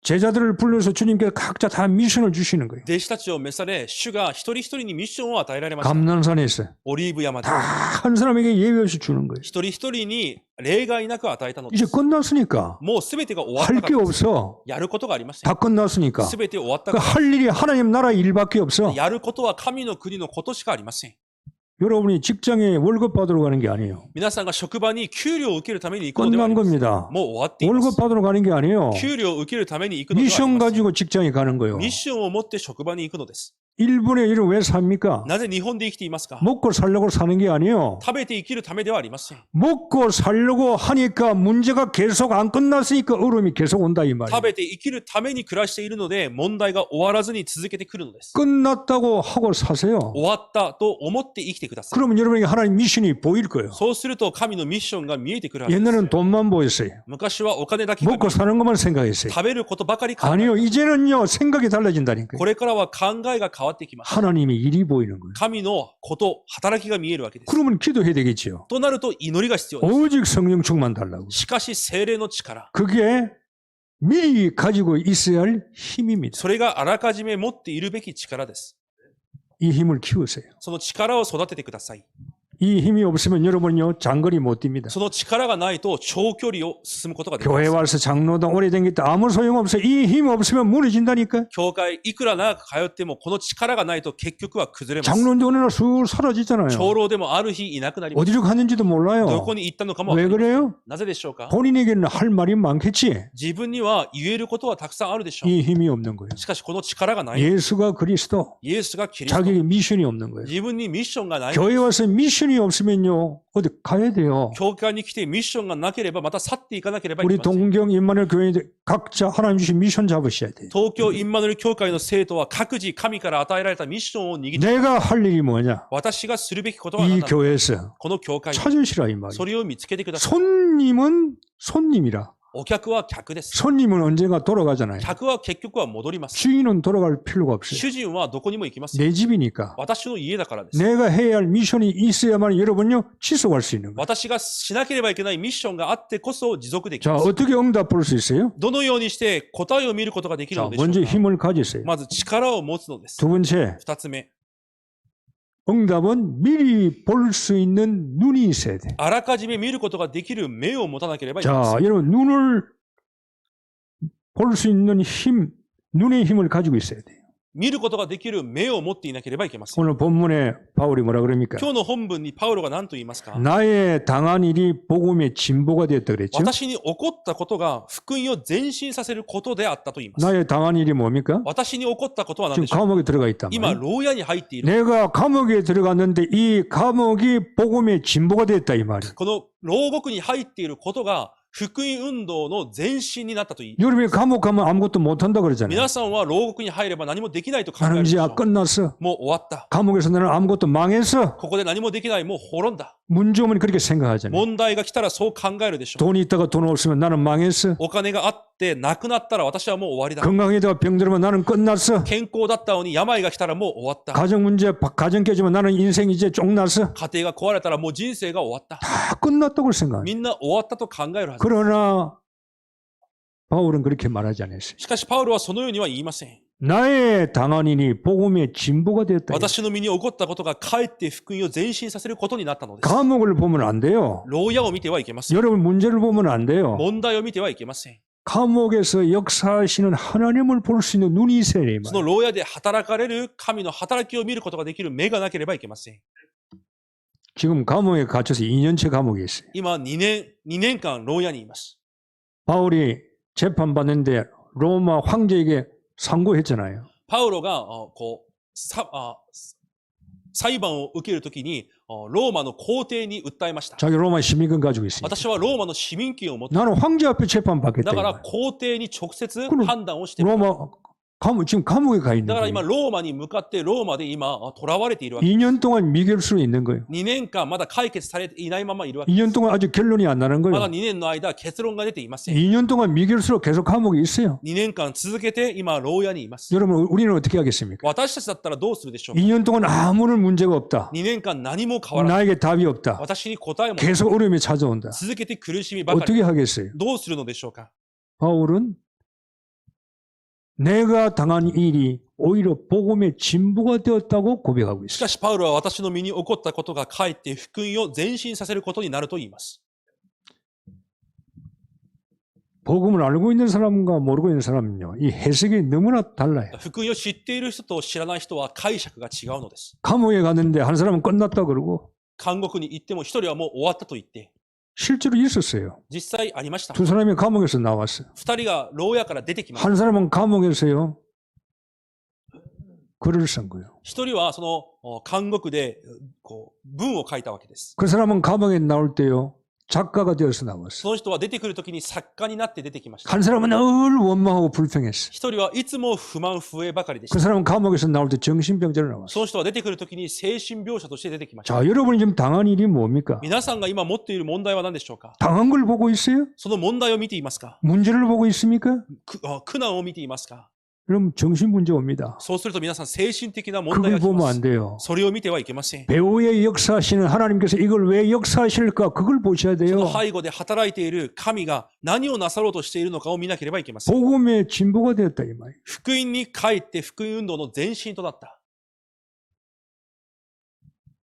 제자들을 불러서 주님께서 각자 다 미션을 주시는 거예요. 弟子たちを召され、主が一人一人にミッションを与えられました。 감난산에 있어요. オリーブ山で 다 한 사람에게 예외 없이 주는 거예요. 一人一人に例外なく与えたので 이제 す。 끝났으니까 もうすべてが終わっ 할 たか 게 らです。 없어. やることがありません。 다 끝났으니까 すべて終わった 그 か 할 일이 하나님 나라 일밖에 ら。 없어. やることは神の国のことしかありません。 여러분이 직장에 월급 받으러 가는 게 아니에요. 皆さんが職場に給料を受けるために行くのではあ 끝난 りません。 겁니다. もう終わっていま 월급 す。 받으러 가는 게 아니에요. 給料を受けるために行くのではあり 미션 ません。 가지고 직장에 가는 거예요. ミッションを持って職場に行くのです。 일본에 이런 왜 삽니까? なぜ日本で生きていますか？ 먹고 살려고 사는 게 아니에요. 食べて生きるためではありません。 먹고 살려고 하니까 문제가 계속 안 끝났으니까 어려움이 계속 온다 이 말이에요. 食べて生きるために暮らしているので、問題が終わらずに続けてくるのです。 끝났다고 하고 사세요. 終わったと思って生きてください。 그러면 여러분에게 하나님 미션이 보일 거예요. そうすると神のミッションが見えてくるはずです。 옛날에는 돈만 보였어요. 昔はお金だけが見え 먹고 사는 것만 생각했어요. 食べることばかり考え 아니요, 이제는요 생각이 달라진다니까요. これからは考えが変わってきます。 하나님의 일이 보이는 거예요. 神のこと、働きが見えるわけです。 그러면 기도해야 되겠지요. となると祈りが必要です。 오직 성령 충만 달라고. しかし聖霊の力、 그게 미리 가지고 있어야 할 힘입니다. それがあらかじめ持っているべき力です。 이 힘을 키우세요. その力を育ててください。 이 힘이 없으면 여러분요 장거리 못 뜁니다. その力がないと長距離を進むことができま 교회 す。 와서 장로당 오래된 게 있다. 아무 소용없어요. 이 힘 없으면 무너진다니까. 教会いくら長く通ってもこの力がないと結局は崩れます。 장로인데 어느 날 쑥 사라지잖아요. 長老でもある日いなくなります。 어디로 갔는지도 ど 몰라요. こに行ったのかもわか 왜 りません。 그래요? なぜでしょうか？ 본인에게는 할 말이 많겠지. 自分には言えることはたくさんあるでしょう。 이 힘이 없는 거예요. しかしこの力がない。 예수가 그리스도. イエスがキリスト。 자기에게 미션이 없는 거예요. 自分にミッションがない。 교회 와서 미션이 없으면요 어디 가야 돼요. 教会に来てミッションがなければまた去っていかなければい 우리 けません。 동경 임마누엘 교회들 각자 하나님 주신 미션 잡으셔야 돼요. 東京インマヌエル教会の生徒は各自神から与えられたミッションを握って、 내가 할 일이 뭐냐? 私がするべきことは何 이 なのか。 교회에서 この教会で 찾으시라 이 말이에요. それを見つけてください。 손님은 손님이라. お客は客です。 손님은 언젠가 돌아가잖아요. 客は結局は戻ります。 주인은 돌아갈 필요가 없어요. 主人はどこにも行きます。 내 집이니까. 私の家だからです。 내가 해야 할 미션이 있어야만 여러분요 지속할 수 있는 거예요. 私がしなければいけないミッションがあってこそ持続でき 자, ます。 어떻게 응답 볼 수 있어요? どのようにして答えを見ることができる 자, のでしょう 먼저 か。 힘을 가지세요. まず力を持つのです。 두 번째, 二つ目、 응답은 미리 볼 수 있는 눈이 있어야 돼. あらかじめ見ることができる目を持たなければいけませ 자, ん。 여러분 눈을 볼 수 있는 힘, 눈의 힘을 가지고 있어야 돼요. 見ることができる目を持っていなければいけません。 오늘 본문에 바울이 뭐라 그럽니까? 今日の本文にパウロが何と言いますか？ 나의 당한 일이 복음의 진보가 되었다 그랬죠? 私に起こったことが福音を前進させることであったと言います。 나의 당한 일이 뭡니까? 私に起こったことは何 지금 でしょうか？ 감옥에 들어가 있단 今、 말이에요. 牢屋に入っている。 내가 감옥에 들어갔는데 이 감옥이 복음의 진보가 됐다 이 말이에요. この牢獄に入っていることが福音運動の前進になったと言い、 여러분이 감옥 가면 아무것도 못한다 그러잖아요. 皆さんは牢獄に入れば何もできないと考え 나는 るでし 이제 ょう。 끝났어. もう終わった。 감옥에서 나는 아무것도 망했어. ここで何もできない。もう滅んだ。 문제 오면 그렇게 생각하잖아요. 問題が来たらそう考えるでしょう。 돈이 있다가 돈 없으면 나는 망했어. お金があってなくなったら私はもう終わりだ。 건강에다가 병들면 나는 끝났어. 健康だったのに病が来たらもう終わった。 가정 문제, 가정 깨지면 나는 인생 이제 쫑났어. 家庭が壊れたらもう人生が終わった。 다 끝났다고 생각해요. みんな終わったと考えるはず。 그러나 바울은 그렇게 말하지 않았어요. しかしパウロはそのようには言いません。 나의 당한 일이 복음의 진보가 되었다. 私の身に起こったことがかえって福音を前進させることになったのです。 감옥을 보면 안 돼요. 牢屋を見てはいけません。 여러분 문제를 보면 안 돼요. 問題を見てはいけません。 감옥에서 역사하시는 하나님을 볼 수 있는 눈이 있어야 돼요. その牢屋で働かれる神の働きを見ることができる目がなければいけません。 지금 감옥에 갇혀서 2년째 감옥에 있어요. 今2年間牢屋にいます。 바울이 재판받는데 로마 황제에게 상고했잖아요. パウロが裁判を受けるときにローマの皇帝に訴えました。 자기 로마 시민권 가지고 있으니까. 私はローマの市民権を持って 나는 황제 앞에 재판받겠다. だから 이거야. 皇帝に直接 그럼 判断をしている。 로마 지금 감옥에 가 있는 だから今 거예요. ローマに向かってローマで今囚われているわけ。 2년 동안 미결수로 있는 거예요. 2年間まだ解決されていないままいるわけ。 2년 동안 아직 결론이 안 나는 まだ 거예요. 2年の間結論が出ていません。 2년 동안 미결수로 계속 감옥에 있어요. 2年間続けて今牢屋にいます。 여러분 우리는 어떻게 하겠습니까? 私たちだったらどうするでしょうか？ 2년 동안 아무런 문제가 없다. 2年間何も変わらない。 나에게 답이 없다. 私に答えもない。 계속 어려움이 찾아온다. 続けて苦しみばかり。 어떻게 하겠어요? どうするのでしょうか？ 바울은 내가 당한 일이 오히려 복음의 진보가 되었다고 고백하고 し 있어요. かし、パウロは私の身に起こったことがかえって福音を前進させることになると言います。 복음을 알고 있는 사람과 모르고 있는 사람은요, 이 해석이 너무나 달라요. 福音を知っている人と知らない人は解釈が違うのです。 감옥에 갔는데 한 사람은 끝났다 그러고 監獄に行っても一人はもう終わったと言って、 실제로 있었어요. 実際ありました。 두 사람이 감옥에서 나왔어요. 二人が牢屋から出てきました。 한 사람은 감옥에서요, 글을 쓴 거예요. 一人はその監獄でこう文を書いたわけです。 그 사람은 감옥에 나올 때요, 작가가 되어서 나왔어요. その人は出てくるときに作家になって出てきました。 한 사람은 늘 원망하고 불평했어요. 一人はいつも不満不平ばかりでし 그 た。 사람은 감옥에서 나올 때 정신병자로 나왔어요. その人は出てくるときに精神病者として出てきました。 자, 여러분이 지금 당한 일이 뭡니까? 皆さんが今持っている問題は何でしょうか？ 당한 걸 보고 있어요? その問題を見ていますか？ 문제를 보고 있습니까? 苦難を見ていますか？ 그럼 정신문제 옵니다. そうすると皆さん精神的な問題 그걸 が来 보면 ま 안 す。 돼요. それを見てはいけません。 배후에 역사하시는 하나님께서 이걸 왜 역사하실까? 그걸 보셔야 その 돼요. 背後で働いている神が何をなさろうとしているのかを見なければいけません。 복음의 진보가 되었다 이 말이에요. 福音に帰って福音運動の前進となった。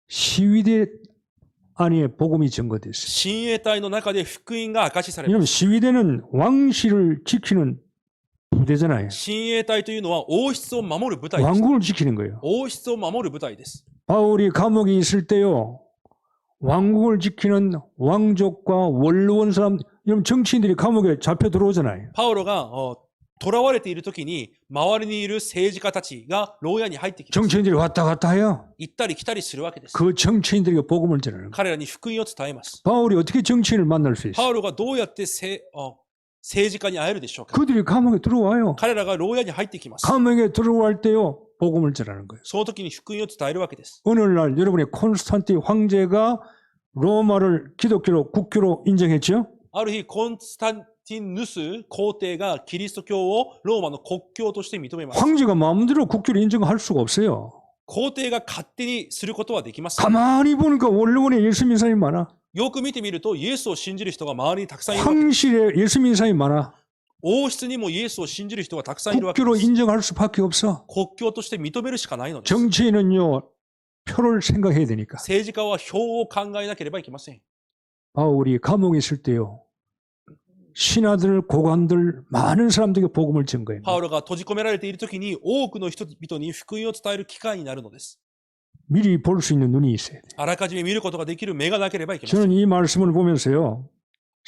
시위대 안에 복음이 증거됐어요. 親衛隊の中で福音が証しされま 왜냐하면 す。 시위대는 왕실을 지키는 부대잖아요. 親衛隊というのは王室を守る部隊です。 왕국을 지키는 거예요. 王室を守る部隊です。 바울이 감옥에 있을 때요, 왕국을 지키는 왕족과 원로원 사람, 여러분 정치인들이 감옥에 잡혀 들어오잖아요. パウロが囚われている時に周りにいる政治家たちが牢屋に入ってきます。 정치인들이 왔다 갔다 해요. 行ったり来たりするわけです。 그 정치인들에게 복음을 전하는 거예요. 彼らに福音を伝えます。 바울이 어떻게 정치인을 만날 수 パ 있어요? ウロがどうやって政治家に会えるでしょうか？ 그들이 감옥에 들어와요. 彼らが牢屋に入ってきます。 감옥에 들어갈 때요, 복음을 전하는 거예요. その時に福音を伝えるわけです。 오늘날 여러분의 콘스탄틴 황제가 로마를 기독교로 국교로 인정했죠? ある日、コンスタンティヌス皇帝がキリスト教をローマの国教として認めます。 황제가 마음대로 국교를 인정할 수가 없어요. 皇帝が勝手にすることはできません。 가만히 보니까 원로원에 예수 믿는 사람이 많아. よく見てみると、イエスを信じる人が周りにたくさんいるわけです。 황실에 예수 믿는 사람이 많아. 王室にもイエスを信じる人がたくさんいるわけ 국교로 です。 인정할 수밖에 없어. 国教として認めるしかないのです。 정치인은요, 표를 생각해야 되니까. 政治家は票を考えなければいけません。 바울이 감옥에 있을 때요, 신하들, 고관들, 많은 사람들에게 복음을 증거해요. パウロが閉じ込められている時に多くの人々に福音を伝える機会になるのです。 미리 볼 수 있는 눈이 있어야 돼요. あらかじめ見ることができる目がなければいけません。 저는 이 말씀을 보면서요,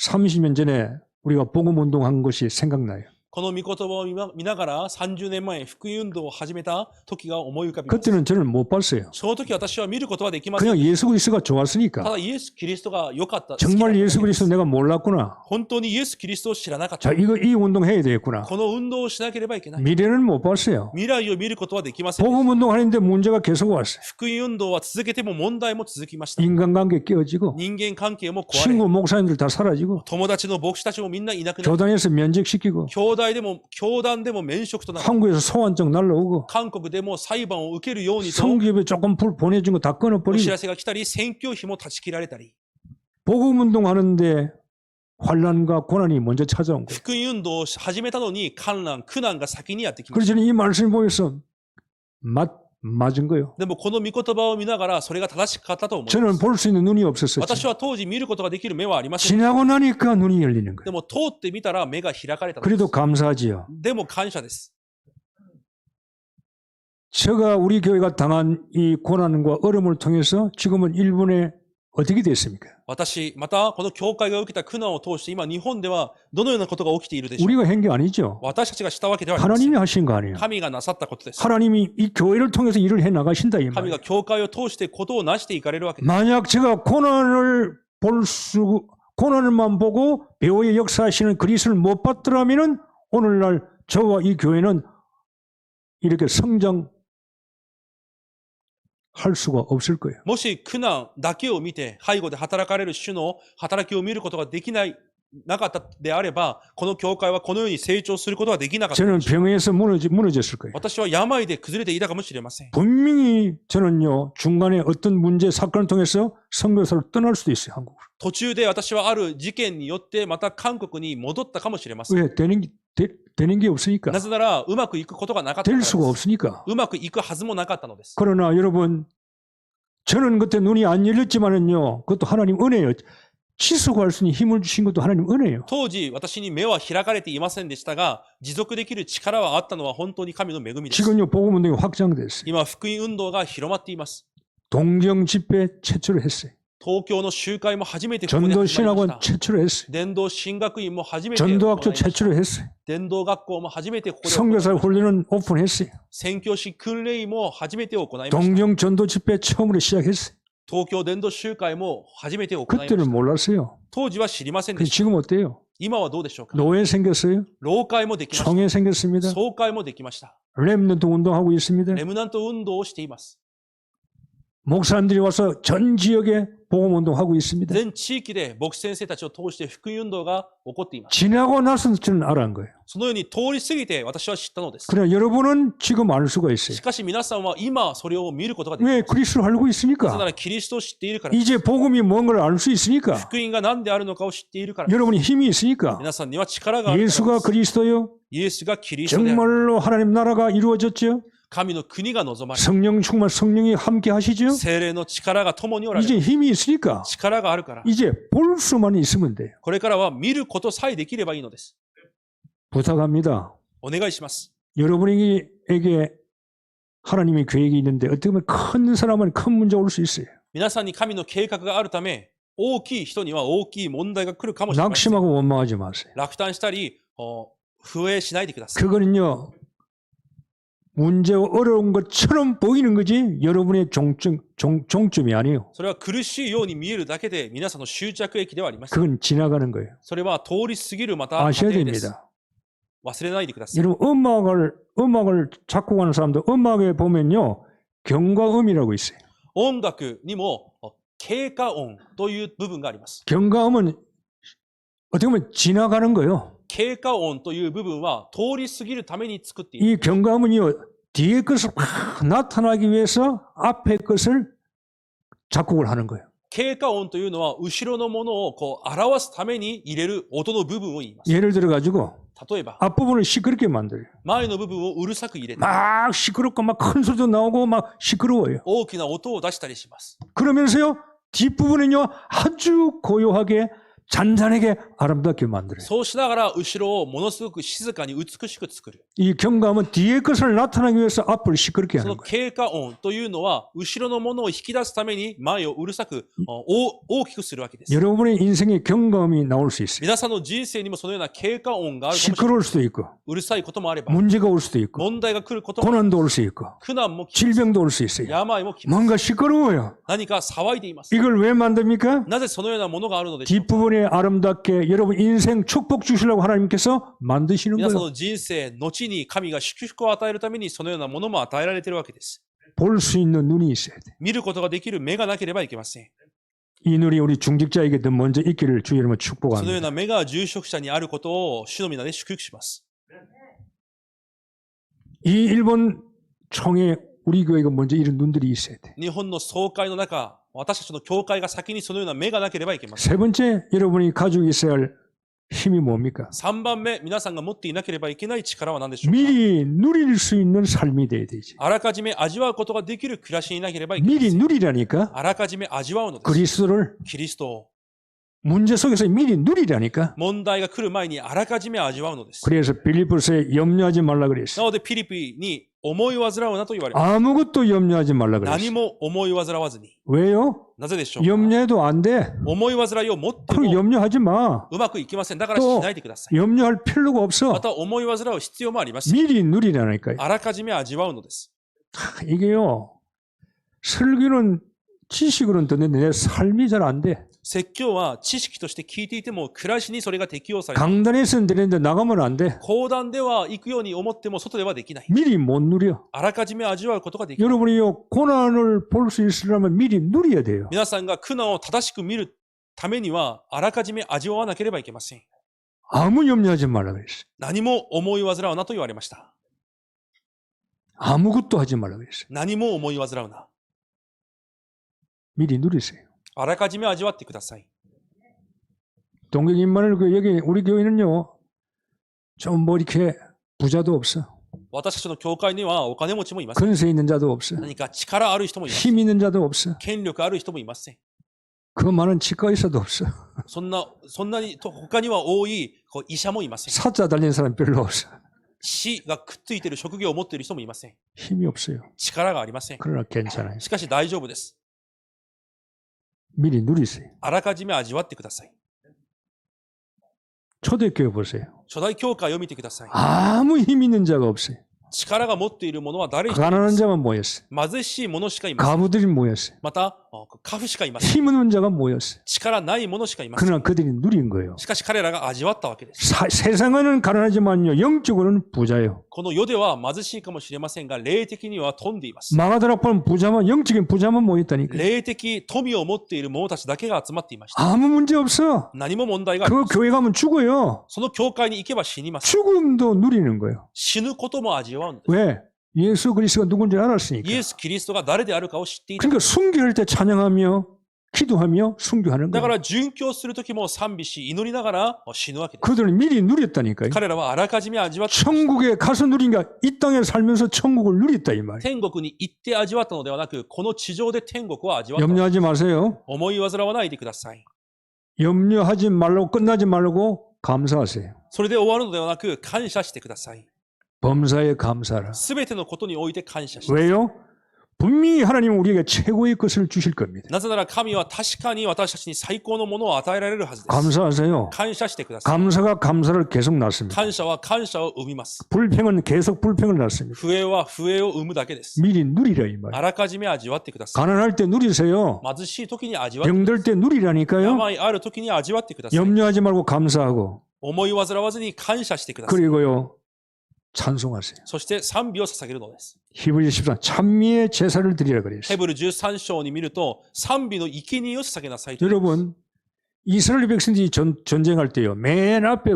30년 전에 우리가 복음 운동한 것이 생각나요. この御言葉を見ながら30年前福音運動を始めた時が思い浮かびます。 그때는 저는 못 봤어요. その時私は見ることはできません。 그냥 예수 그리스도가 た 좋았으니까. だイエス・キリストが良かった。 정말 好きだった 예수 だけです 그리스도 내가 몰랐구나. 本当にイエス・キリストを知らなかった。 자, 이 운동 해야 되겠구나. この運動をしなければいけない。 미래는 못 봤어요. 未来を見ることはできません。 복음 운동하는데 문제가 계속 왔어요. 福音運動は続けても問題も続きました。 인간관계 깨어지고, 人間関係も壊れ、 친구 목사님들 다 사라지고, 友達の牧師たちもみんないなくなり、 교단에서 면직시키고, 教団でも免職となり、 한국에서 소환증 날라오고, 韓国でも裁判を受けるようにと 성기업에 조금 보내준 거 다 お知 끊어버리고, らせが来たり、選挙費も断ち切られたり、 복음 운동하는데 환란과 고난이 먼저 찾아온 거예요. 福音運動を始めたのに苦難が先にやってきま 그래서 した。 저는 이 말씀을 보면서 맞은 거예요. でもこの御言葉を見ながらそれが正しかったと思いま 저는 す。 볼 수 있는 눈이 없었어요. 私は当時見ることができる目はありません。 지나고 나니까 눈이 열리는 で 거예요. も通ってみたら目が開かれたので 그래도 す。 감사하지요. でも感謝です。 제가 우리 교회가 당한 이 고난과 어려움을 통해서 지금은 일본에 어떻게 됐습니까? 私、またこの教会が受けた苦難を通して今日本ではどのようなことが起きているでしょうか。 우리가 한 게 아니죠. 私たちがしたわけではありません。 하나님이 하신 거 아니에요. 神がなさったことです。 하나님이 이 교회를 통해서 일을 해 나가신다 이 神 말이에요. が教会を通してことをなしていかれるわけです。 만약 제가 고난을만 보고 배후의 역사하시는 그리스도를 못 봤더라면은 오늘날 저와 이 교회는 이렇게 성장할 수가 없을 거예요. もし苦難だけを見て背後で働かれる主の働きを見ることができなかったであれば、この教会はこのように成長することはできなかったで 저는 しょう。 병에서 무너졌을 거예요. 私は病で崩れていたかもしれません。 분명히 저는요 중간에 어떤 문제 사건을 통해서 선교사를 떠날 수도 있어요. 한국으로. 途中で私はある事件によってまた韓国に戻ったかもしれません。 왜 되는 게 없으니까. なぜなら、うまくいくことがなかったか 될 らで 수가 す。 없으니까. うまくいくはずもなかったのです。 그러나 여러분, 저는 그때 눈이 안 열렸지만은요, 그것도 하나님 은혜예요. 지속할 수 있는 힘을 주신 것도 하나님 은혜예요. 当時、私に目は開かれていませんでしたが、持続できる力はあったのは本当に神の恵みです。 지금요, 복음운동이 확장됐어요. 今、福音運動が広まっています。 동경 집회 최초로 했어요. 東京の集会も初めてここで 전도 始まりま 신학원 した。 최초로 했어요. 伝道神学院も初めて行い 전도학교 ました。 최초로 했어요. 伝道学校も初めてここで行いまし 선교사 た。 훈련은 오픈했어요. 宣教師訓練医も初めて行いました。 동경 전도 집회 처음으로 시작했어요. 東京伝道集会も初めて行いまし 그때는 た。 몰랐어요. 当時は知りませんで 근데 した。 지금 어때요? 今はどうでしょうか。 노예 생겼어요. 老会もできました。 총회 생겼습니다. 総会もできました。 렘넌트 운동하고 있습니다. レムナント運動をしています。 목사님들이 와서 전 지역에 복음 운동하고 있습니다. 全地域で牧師先生たちを通して福音運動が起こっています。 지나고 나서 저는 알아한 거예요. そのように通り過ぎて私は知ったのです。 그러나 여러분은 지금 알 수가 있어요. しかし皆さんは今それを見ることができま 왜 す。 그리스도를 알고 なぜな 있으니까. らキリストを知っているからです。 이제 복음이 뭔가를 알 수 있으니까. 福音が何であるのかを知っているからです。 여러분이 힘이 있으니까. 皆さんには力があるからで 예수가 す。 그리스도요. イエスがキリストである。 정말로 하나님 나라가 이루어졌죠. 神の国が望まれる。 성령 충만 성령이 함께 하시죠. 精霊の力が共におられ 이제 る。 힘이 있으니까 力があるから。 이제 볼 수만 있으면 돼요. これからは見ることさえできればいいのです。 부탁합니다. お願いします。 여러분에게 하나님의 계획이 있는데 어떻게 보면 큰 사람은 큰 문제가 올 수 있어요. 皆さんに神の計画があるため、大きい人には大きい問題が来るかもしれません。 낙심하고 원망하지 마세요. 落胆したり、不栄しないでください。 그거는요. 문제가 어려운 것처럼 보이는 거지 여러분의 종점이 아니에요. それは苦しいように見えるだけで皆さんの終着駅ではありません。 그건 지나가는 거예요. それは通り過ぎるまた過 아셔야 程です。 됩니다. 忘れないでください。 여러분 음악을 작곡하는 사람들 음악에 보면요. 경과음이라고 있어요. 音楽にも経過音という部分があります。 경과음은 어떻게 보면 지나가는 거예요. 経過音という部分は通り過ぎるために作っている。 이 경과음은요. 뒤에 것을 막 나타나기 위해서 앞에 것을 작곡을 하는 거예요. 経過音というのは後ろのものを表すために入れる音の部分を言います。 예를 들어 가지고 例えば、 앞부분을 시끄럽게 만들어요. 前の部分をうるさく入れて、 막 시끄럽고 막 큰 소리도 나오고 막 시끄러워요. 大きな音を出したりします。 그러면서요. 뒷부분은요. 아주 고요하게 잔잔하게 아름답게 만들어요. そうしながら後ろをものすごく静かに美しく作る。 이 경감은 뒤에 것을 나타나기 위해서 앞을 시끄럽게 そ 하는 の 거예요. 経過音というのは後ろのものを引き出すために前をうるさく大きくするわけです。 여러분의 인생에 경감이 나올 수 있어요. 皆さんの人生にもそのような経過音があるかもしれない。 시끄러울 수도 있고 うるさいこともあれば、 문제가 올 수도 있고 問題が来ることもある。 고난도 올 수 있고 苦難も来ます。 질병도 올 수 있어요. 病も来ます。 뭔가 시끄러워요. 何か騒いでいます。 이걸 왜 만듭니까? なぜそのようなものがあるのでしょうか。 뒷부분에 아름답게 여러분 인생 축복 주시려고 하나님께서 만드시는 皆さん 거예요. の人生、後に神が祝福を与えるためにそのようなものも与えられているわけです。 볼 수 있는 눈이 있어야 돼. 見ることができる目がなければいけません。 이 눈이 우리 중직자에게 더 먼저 있기를 주 여러분 そのよう 축복합니다. な目が住職者にあることを主の皆で祝福します。 이 일본 총회 우리 교회가 먼저 이런 눈들이 있어야 돼. 日本の総会の中、私たちの教会が先にそのような目がなければいけません。 세 번째 여러분이 가지고 있어야 할 힘이 뭡니까? 3番目、皆さんが持っていなければいけない力は何でしょうか。 미리 누릴 수 있는 삶이 돼야 되지. あらかじめ味わうことができる暮らしになければいけませ 미리 ん。 누리라니까. あらかじめ味わうのです。 그리스도를 キリストを 문제 속에서 미리 누리라니까. 問題が来る前にあらかじめ味わうのです。 그래서 빌립보서에 염려하지 말라 な 그랬어. のでピリピに思い煩うなと言われます。 아무것도 염려하지 말라 何 그랬어. も思い煩わずに。 왜요? なぜでしょうか。 염려해도 안 돼. 思い煩いを持って 그럼 も 염려하지 마. うまくいきません。だからし 또 ないでください。 염려할 필요가 ま 없어. た思い煩う必要もありません。 미리 누리라니까요. あらかじめ味わうのです。 이게요. 설교는 지식으로는 듣는데 내 삶이 잘 안 돼. 説教は知識として聞いていても暮らしにそれが適用される。 강단에서는 되는데 나가면 안 돼. 講談では行くように思っても外ではできない。 미리 못 누려. あらかじめ味わうことができない。 여러분이요 고난을 볼 수 있으려면 미리 누려야 돼요. 皆さんが苦難を正しく見るためにはあらかじめ味わわなければいけません。 아무 염려하지 말라 그랬어. 何も思い煩うなと言われました。 아무것도 하지 말라 그랬어. 何も思い煩うな。 미리 누리세요. あらかじめ味わってください。 동경인만을 여기 우리 교회는요 좀 뭐 이렇게 부자도 없어. 私たちの教会にはお金持ちもいません。 근세 있는 자도 없어. 何か力ある人もいません。 힘 있는 자도 없어. 権力ある人もいません。 그 많은 치과 의사도 없어. そんなに他には多い医者もいません。 사자 달린 사람 별로 없어. 死がくっついている職業を持っている人もいません。 힘이 없어요. 力がありません。 그러나 괜찮아요. しかし大丈夫です。 미리 누리세요. あらかじめ味わってください。 초대교회 보세요. 初代教会を見てください。 아무 힘 있는 자가 없어요. 力が持っているものは誰一人いま 가난한 せん。 자만 모였어요. 貧しい者しかいません。 가부들이 모였어요. また、カフしかいません。 힘 없는 자가 모였어요. 力ない者しかいません。 그러나 그들이 누린 거예요. しかし彼らが味わったわけです。 세상은 가난하지만요, 영적으로는 부자예요. この世では貧しいかもしれませんが、霊的には富んでいます。 마가다락보는 부자만, 영적인 부자만 모였다니까. 霊的富を持っている者たちだけが集まっていました。 아무 문제 없어. 何も問題がありま 그 せん。 교회 가면 죽어요. その教会に行けば死にます。 죽음도 누리는 거예요. 死ぬことも味わうんです。 왜? 예수 그리스도가 누군지 알았으니까. イエス・キリストが誰であるかを知っていた。 그러니까 순교할 때 찬양하며 기도하며 순교하는 だか 거예요. ら殉教するときも賛美し、祈りながら死ぬわけです。 그들은 미리 누렸다니까요. 彼らはあらかじめ味わって、 천국에 가서 누린 게 이 땅에 살면서 천국을 누렸다 이 말이에요. 天国に行って味わったのではなく、この地上で天国を味わった。 염려하지 마세요. 思い煩わないでください。 염려하지 말고 끝나지 말고 감사하세요. それで終わるのではなく、感謝してください。 범사에 감사하라. すべてのことにおいて感謝して。 왜요? 분명히 하나님은 우리에게 최고의 것을 주실 겁니다. なぜなら神は確かに私たちに最高のものを与えられるはずです。 감사하세요. 感謝してください。 감사가 감사를 계속 낳습니다. 感謝は感謝を生みます。 불평은 계속 불평을 낳습니다. 不栄は不栄を生むだけです。 미리 누리라 이 말이에요. あらかじめ味わってください。 가난할 때 누리세요. 貧しい時に味わって、 병들 때 누리라니까요. 病ある時に味わってください。 염려하지 말고 감사하고 思い煩わずに感謝してください。 그리고요 찬송하세요. そして賛美を捧げるのです。 히브리서 14 찬미의 제사를 드리라 그랬어요. ヘブル13章に見ると、賛美の生贄を捧げなさいと言います。 여러분 이스라엘 백성들이 전쟁할 때요 맨 앞에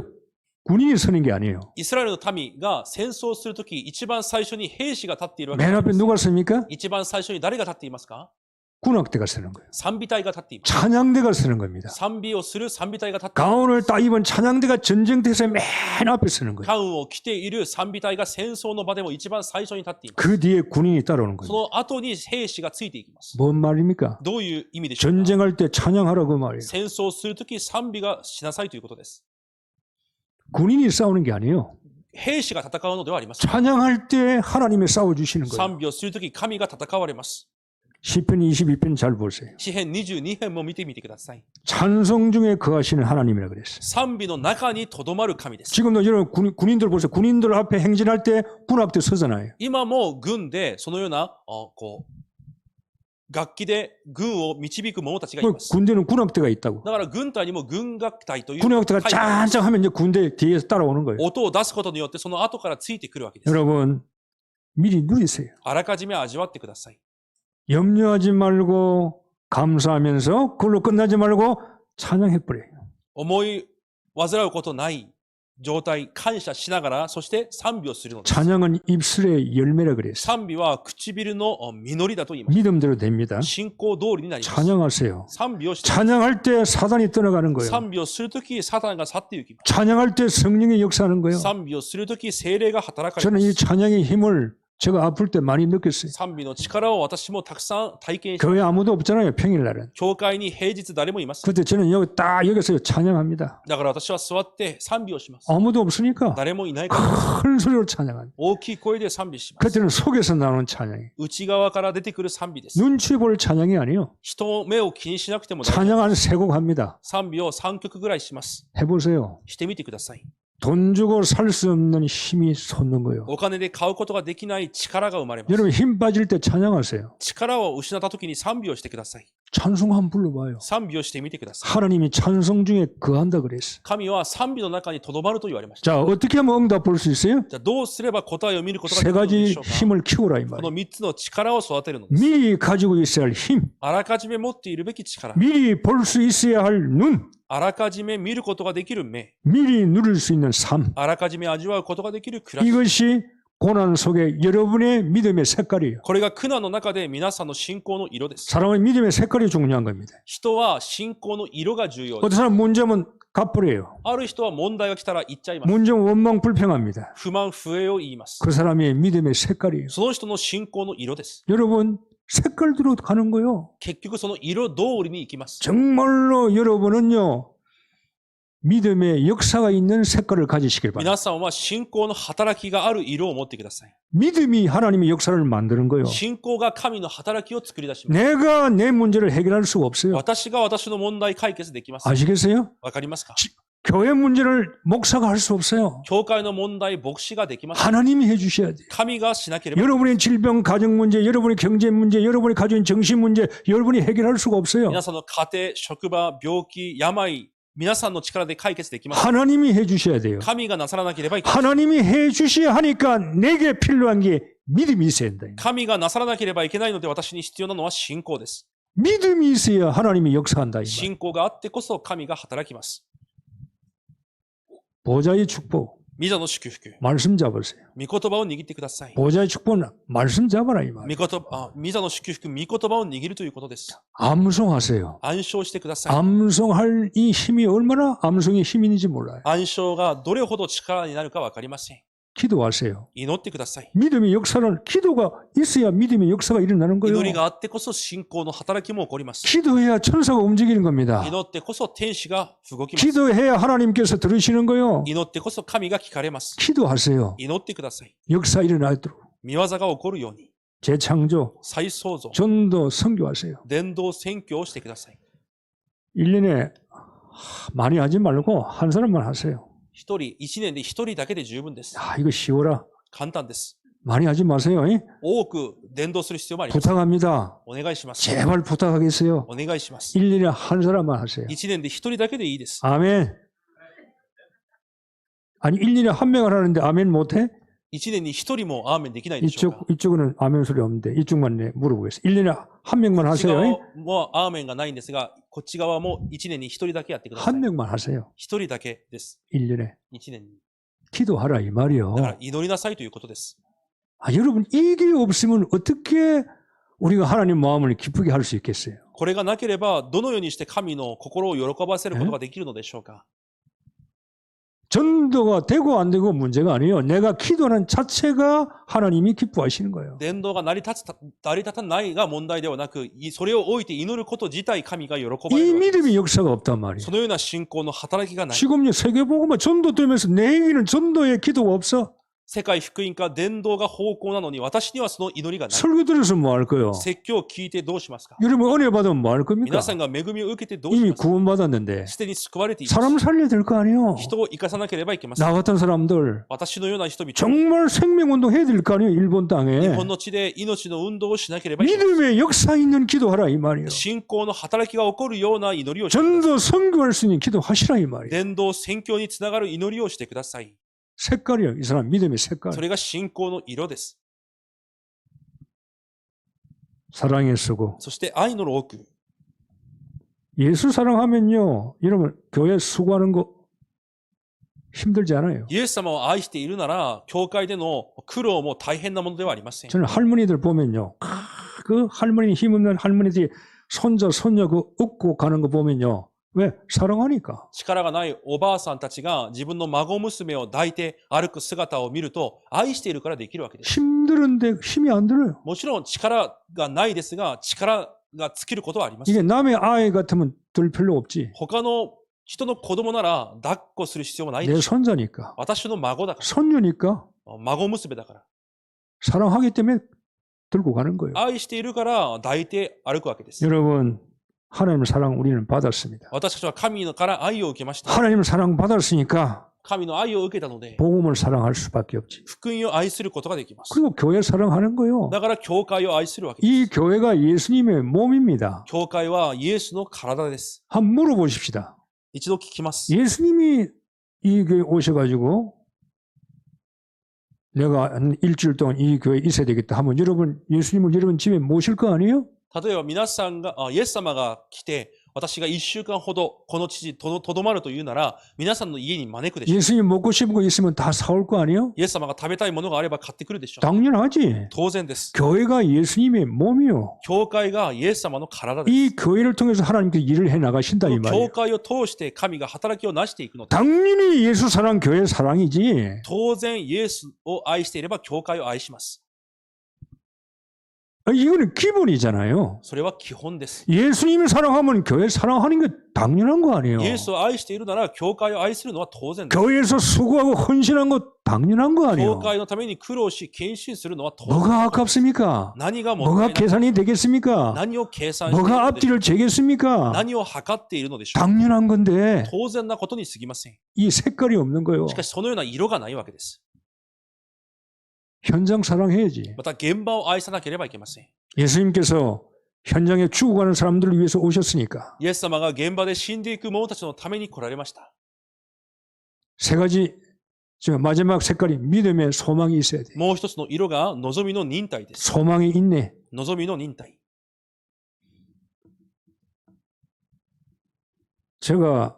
군인이 서는 게 아니에요. イスラエルの民が戦争するとき、一番最初に兵士が立っているわけ 맨 で 앞에 す。 누가 섭니까? 一番最初に誰が立っていますか？ 군악대가 서는 거예요. 賛美隊が立っています。 찬양대가 서는 겁니다. 賛美をする賛美隊が立っています。 가운을 딱 입은 찬양대가 전쟁터에서 맨 앞에 서는 거예요. ガウンを着ている賛美隊が戦争の場でも一番最初に立っています。 그 뒤에 군인이 따라오는 そ 거예요. の後に兵士がついていきます。 뭔 말입니까? どういう意味でしょうか？ 전쟁할 때 찬양하라 그 말이에요. 戦争するとき賛美がしなさいということです。 군인이 싸우는 게 아니에요. 兵士が戦うのではありません。 찬양할 때 하나님이 싸워주시는 거예요. 賛美をするとき神が戦われます。 시편 22편 잘 보세요. 詩編22編も見てみてください。 찬송 중에 거하시는 하나님이라 그랬어요. 賛美の中にとどまる神です。 지금도 여러분 군인들 보세요. 군인들 앞에 행진할 때 군악대 서잖아요. 今も軍でそのような楽器で軍を導く者たちがい 그 ます。 군대는 군악대가 있다고. だから軍隊にも軍楽隊という 군악대가 隊があります 짠짠하면 이제 군대 뒤에서 따라오는 거예요. 音を出すことによってその後からついてくるわけです。 여러분 미리 누리세요. あらかじめ味わってください。 염려하지 말고 감사하면서 그걸로 끝나지 말고 찬양해버려요. 思い煩うことない状態、感謝しながら、そして賛美をするのです。 찬양은 입술의 열매라 그랬어요. 賛美は唇の実りだと言います。 믿음대로 됩니다. 信仰通りになります。 찬양하세요. 賛美をして、 찬양할 때 사단이 떠나가는 거예요. 賛美をするとき、サタンが去っていきます。 찬양할 때 성령이 역사하는 거예요. 賛美をするとき、精霊が働かれ 저는 ま 이 す。 찬양의 힘을 제가 아플 때 많이 느꼈어요. 賛美の力を私もたくさん体験し、 교회 아무도 없잖아요. 평일날은. 教会に平日誰もいません。 그때 저는 여기서 찬양합니다. だから私は座って賛美をします。 아무도 없으니까 誰もいないから、 큰 소리로 찬양합니다. 大きい声で賛美します。 그때는 속에서 나오는 찬양이 内側から出てくる賛美です。 눈치 볼 찬양이 아니에요. 人の目を気にしなくても大丈夫。 찬양 한 3곡 합니다. 賛美を3曲ぐらいします。 해보세요. してみてください。 돈 주고 살 수 없는 힘이 솟는 거예요. お金で買うことができない力が生まれます。 여러분 힘 빠질 때 찬양하세요. 力を失った時に賛美をしてください。 찬송 한번 불러봐요. 賛美をしてみてください。 하나님이 찬송 중에 거한다 그랬어요. 神は賛美の中にとどまると言われました。 자, 어떻게 하면 응답 볼 수 있어요? じゃあどうすれば答えを見ることが 세 できるので 가지 しょうか。 힘을 키우라 이 こ 말이에요. の3つの力を育てるのです。 미리 가지고 있어야 할 힘, あらかじめ持っているべき力。 미리 볼 수 있어야 할 눈, あらかじめ見ることができる目。 미리 누릴 수 있는 삶. あらかじめ味わうことができる暮らし。 이것이 고난 속에 여러분의 믿음의 색깔이에요. これが苦難の中で皆さんの信仰の色です。 사람의 믿음의 색깔이 중요한 겁니다. 人は信仰の色が重要で 어떤 す。 사람 문제면 갚으래요. ある人は問題が来たら言っちゃいます。 문정 원망 불평합니다. 不満不平を言います。 그 사람의 믿음의 색깔이에요. その人の信仰の色です。 여러분 색깔대로 가는 거요. 結局その色通りに行きます。 정말로 여러분은요 믿음의 역사가 있는 색깔을 가지시길 바랍니다. 皆さんは信仰の働きがある色を持ってください。 믿음이 하나님의 역사를 만드는 거요. 信仰が神の働きを作り出します。 내가 내 문제를 해결할 수가 없어요. 私が私の問題解決できます。 아시겠어요? わかりますか？ 교회 문제를 목사가 할 수 없어요. 教会の問題、牧師ができます。 하나님이 해주셔야 돼요. 神がしなければ。 여러분의 질병, 가정 문제, 여러분의 경제 문제, 여러분의 가진 정신 문제, 여러분이 해결할 수가 없어요. 皆さんの家庭、職場、病気、病、皆さんの力で解決できます。 하나님이 해주셔야 돼요. 神がなさらなければいけない。 하나님이 해주셔야 하니까 내게 필요한 게 믿음이 있어야 된다. 神がなさらなければいけないので私に必要なのは信仰です。 믿음이 있어야 하나님이 역사한다. 이 말. 信仰があってこそ神が働きます。 보좌의 축복, 御座の祝福。 말씀 잡으세요. 御言葉を握ってください。 보좌의 축복은 말씀 잡아라 이 말. 御座の祝福、御言葉を握るということです。 암송하세요. 暗唱してください。 암송할 이 힘이 얼마나 암송의 힘이 있는지 몰라요. 暗唱がどれほど力になるかわかりません。 기도하세요. 祈ってください。 믿음의 역사는 기도가 있어야 믿음의 역사가 일어나는 거예요. 祈りがあってこそ信仰の働きも起こります。 기도해야 천사가 움직이는 겁니다. 祈ってこそ天使が動きます。 기도해야 하나님께서 들으시는 거예요. 祈ってこそ神が聞かれます。 기도하세요. 祈ってください。 역사 일어나도록. 見業が起こるように、 재창조, 再創造、 전도, 선교하세요. 伝道宣教をしてください。 1년에 많이 하지 말고 한 사람만 하세요. 一人、一年で一人だけで十分です。 이거 쉬워라. 簡単です。 많이 하지 마세요. 이? 多く伝道する必要もあります。 부탁합니다. お願いします。 제발 부탁하겠어요. お願いします。 1년에 한 사람만 하세요. 一年で一人だけでいいです。 아멘. 아니 1년에 한 명을 하는데 아멘 못해? 一年に一人もアーメンできないでしょうか。 이쪽은 아멘 소리 없는데 이쪽만 물어보겠습니다. 1년에 한 명만 こっち 하세요. 側もアーメンがないんですが、こっち側も一年に一人だけやってください 한 。 명만 하세요. 一人だけです。 1년에. 一年に。 기도하라 이 말이요. だから祈りなさいということです。 여러분 이게 없으면 어떻게 우리가 하나님 마음을 기쁘게 할 수 있겠어요? これがなければ、どのようにして神の心を喜ばせることができるのでしょうか。 전도가 되고 안 되고 문제가 아니에요. 내가 기도하는 자체가 하나님이 기뻐하시는 거예요. 伝道が成り立たないが問題ではなく、それを置いて祈ること自体神が喜ばれるわ 이 けです。 믿음의 역사가 없단 말이에요. そのような信仰の働きがない。 지금 세계복음화 전도되면서 내게는 전도의 기도가 없어. 世界福音化、伝道が方向なのに、私にはその祈りがない。 설교 들어서 뭐 할 거예요? 説教を聞いてどうしますか？ 여러분 은혜 받으면 뭐 할 겁니까? 皆さんが恵みを受けてどうし 이미 ますか？ 구원받았는데 すでに救われています。 사람 살려야 될 거 아니에요? 人を生かさなければいけません。 나 같은 사람들 私のような人々、 정말 생명운동 해야 될 거 아니에요? 일본 日 땅에 本の地で命の運動をしなければいけません。 믿음의 역사 있는 기도하라 이 말이에요. 信仰の働きが起こるような祈りをしてください。 전도 선교할 수 있는 기도하시라 이 말이에요. 伝道、宣教につながる祈りをしてください。 색깔이요. 이 사람 믿음의 색깔. それが信仰の色です。 사랑에 쓰고 そして愛の多く。 예수 사랑하면요. 여러분 교회 수고하는 거 힘들지 않아요. イエス様を愛しているなら、教会での苦労も大変なものではありません。 저는 할머니들 보면요. 그 할머니 힘없는 할머니들이 손자 손녀 그 업고 가는 거 보면요. 왜? 사랑하니까. 力がないおばあさんたちが自分の孫娘を抱いて歩く姿を見ると、愛しているからできるわけです。 힘들은데 힘이 안 들어요. もちろん力がないですが、力が尽きることはあります。 이게 남의 아이 같으면 들 필요 없지. 他の人の子供なら抱っこする必要もないで 내 しょう。 손자니까. 私の孫だか 손녀니까 ら、孫娘だから。 사랑하기 때문에 들고 가는 거예요. 愛しているから抱いて歩くわけです。 여러분 하나님의 사랑 우리는 받았습니다. 私たちは神から愛を受けました。 하나님의 사랑 받았으니까 神の愛を受けたので、 복음을 사랑할 수밖에 없지. 福音を愛することができます。 그리고 교회 사랑하는 거요. だから教会を愛するわけで 이 す。 교회가 예수님의 몸입니다. 教会はイエスの体です。 한번 물어보십시다. 一度聞きます。 예수님이 이 교회 오셔가지고 내가 한 일주일 동안 이 교회에 있어야 되겠다 하면 여러분 예수님을 여러분 집에 모실 거 아니에요? 例えば皆さんが、イエス様が来て、私が1週間ほどこの地にとどまるというなら、皆さんの家に招くでしょう。 예수님 먹고 싶은 거 있으면 다 사올 거 아니에요? イエス様が食べたいものがあれば買ってくるでしょう。 당연하지. 当然です。 교회가 예수님의 몸이요. 教会がイエス様の体です。 이 교회를 통해서 하나님께서 일을 해 나가신다 이 教 말이에요. 会を通して神が働きをなしていくので、 당연히 예수 사랑 교회 사랑이지. 当然イエスを愛していれば教会を愛します。 이거는 기본이잖아요. それは基本です。 예수님을 사랑하면 교회 사랑하는 게 당연한 거 아니에요. イエスを愛しているなら教会を愛するのは当然です。 교회에서 수고하고 헌신한 거 당연한 거 教 아니에요. 会のために苦労し献身するのは当然。 뭐가 아깝습니까? 何がもった 뭐가 いない、 계산이 되겠습니까? 何を計算している 뭐가 のでしょう。 앞뒤를 재겠습니까? 何を測っているのでしょう。 당연한 건데 当然なことに過ぎません。 이 색깔이 없는 거예요. しかしそのような色がないわけです。 현장 사랑해야지. また現場を愛さなければいけません。 예수님께서 현장에 죽어가는 사람들을 위해서 오셨으니까 イエス様が現場で死んでいく者たちのために来られました。 세 가지 저 마지막 색깔이 믿음의 소망이 있어야 돼. もう一つの色が望みの忍耐です。 소망이 있네. 望みの忍耐。 제가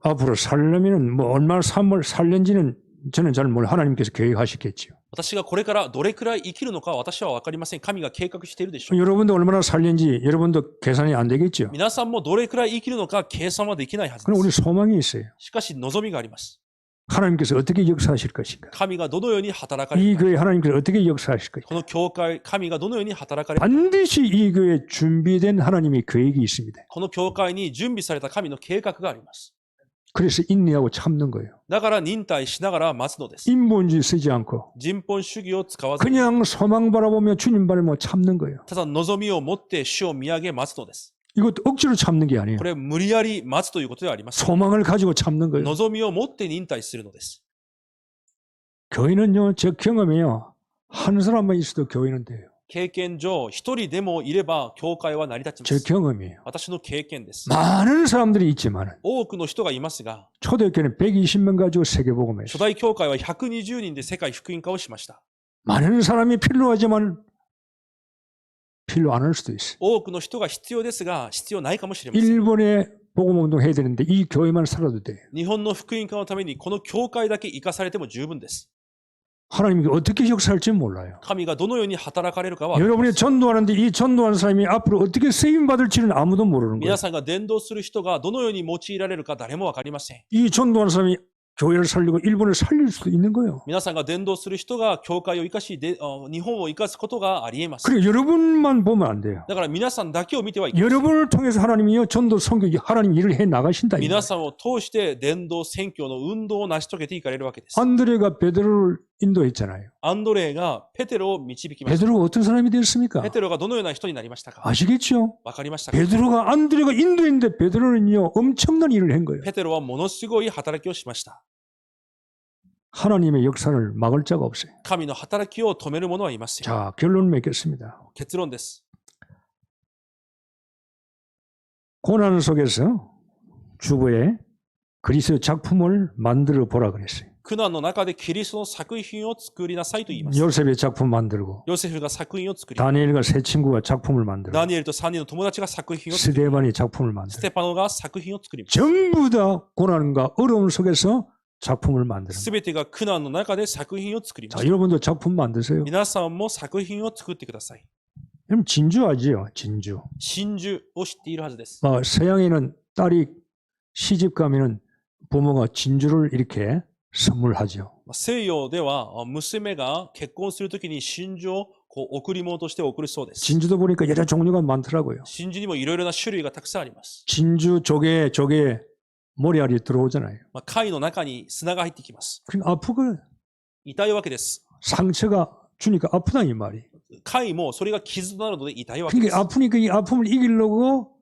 앞으로 살려면은 뭐 얼마나 삶을 살는지는 저는 잘 몰라. 하나님께서 계획하시겠지요. 私がこれからどれくらい生きるのか私は分かりません。神が計画しているでしょう。 여러분도 얼마나 살는지 여러분도 계산이 안 되겠죠. 皆さんもどれくらい生きるのか計算はできないはずで 그럼 우리 す。 소망이 있어요. しかし望みがあります。 하나님께서 어떻게 역사하실 것인가. 神がどのように働かれ 이 るか。 교회 하나님께서 어떻게 역사하실 것인가. この教会、神がどのように働かれるか。 반드시 이 교회에 준비된 하나님의 계획이 있습니다. この教会に準備された神の計画があります。 그래서 인내하고 참는 거예요. だから忍耐しながら待つのです。 인본주의 쓰지 않고 人本主義を使わずに、 그냥 소망 바라보며 주님 바라보며 참는 거예요. ただ望みを持って主を見上げ待つのです。 이것도 억지로 참는 게 아니에요. これ無理やり待つということではありません。 소망을 가지고 참는 거예요. 望みを持って忍耐するのです。 교회는요, 저 경험이요. 한 사람만 있어도 교회는 돼요. 経験上、一人でもいれば教会は成り立ちま 제 す。 경험이에요. 私の経験です。 많은 사람들이 있지만 多くの人がいますが、 초대교회는 120명 가지고 세계복음을 初 했어요. 代教会は120人で世界福音化をしました。 많은 사람이 필요하지만 필요 안 할 수도 있어요. 多くの人が必要ですが、必要ないかもしれません。 일본에 복음운동 해야 되는데 이 교회만 살아도 돼요. 日本の福音化のためにこの教会だけ生かされても十分です。 하나님이 어떻게 역사할지 몰라요. 神がどのように働かれるかは、 여러분이 전도하는데 이 전도하는 사람이 앞으로 어떻게 쓰임 받을지는 아무도 모르는 거예요. 皆さんが伝道する人がどのように用いられるか誰もわかりません。 이 전도하는 사람이 교회를 살리고 일본을 살릴 수도 있는 거예요. 皆さんが伝道する人が教会を生かし、日本を生かすことがあり得ます。 그래 여러분만 보면 안 돼요. だから皆さんだけを見てはいけません。 여러분을 통해서 하나님이요 전도 선교 하나님 일을 해 나가신다. 이 皆 말이에요. さんを通して伝道宣教の運動を成し遂げていかれるわけです。 안드레가 베드로를 인도했잖아요. アンドレイがペテロを導きました。 베드로가 어떤 사람이 됐습니까? ペテロがどのような人になりましたか？ 아시겠죠? わかりましたか？ 베드로가 안드레가 인도했는데 베드로는요 엄청난 일을 한 거예요. ペテロはものすごい働きをしました。 하나님의 역사를 막을 자가 없어요. 神の働きを止める者はいません。 자, 결론을 맺겠습니다. 結論です。 고난 속에서 주부의 그리스도 작품을 만들어 보라 그랬어요. 苦難の中でキリストの作品を作りなさいと言います。 요셉의 작품 만들고 ヨセフが作品を作り、 다니엘과 세 친구가 작품을 만들고 ダニエルと3人の友達が作品を作り、 스데반이 작품을 ス 만들고 テパノが作品を作ります。 전부 다 고난과 어려움 속에서 작품을 만드는 거예요. すべてが苦難の中で作品を作りま 자, す。 여러분도 작품 만드세요. 皆さんも作品を作ってください。 여러분 진주 아지요? 진주. 真珠を知っているはずです。 서양에는 딸이 시집 가면은 부모가 진주를 이렇게 선물하죠. 西洋では娘が結婚するときに真珠を贈り物として贈るそうです。 진주도 보니까 여러 종류가 많더라고요. 真珠にもいろいろな種類がたくさんあります。 진주 조개 모래알이 들어오잖아요. 貝の中に砂が入ってきます。 그러니까 아프고 痛いわけです。 상처가 주니까 아프다 이 말이. 貝もそれが傷となるので痛いわけです。 그러니까 아프니까 이 아픔을 이기려고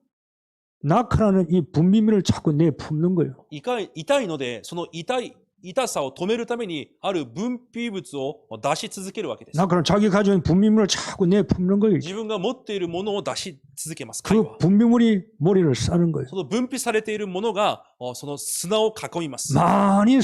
낙하라는 이 분비물을 자꾸 내품는 거예요. 痛いので、その痛さを止めるためにある分泌物を出し続けるわけです。 낙하는 자기 가져온 분비물을 자꾸 내품는 거예요. 自分が持っているものを出し続けます。貝 그 は 분비물이 모래를 싸는 거예요. その分泌されているものがその砂を囲みます。 많이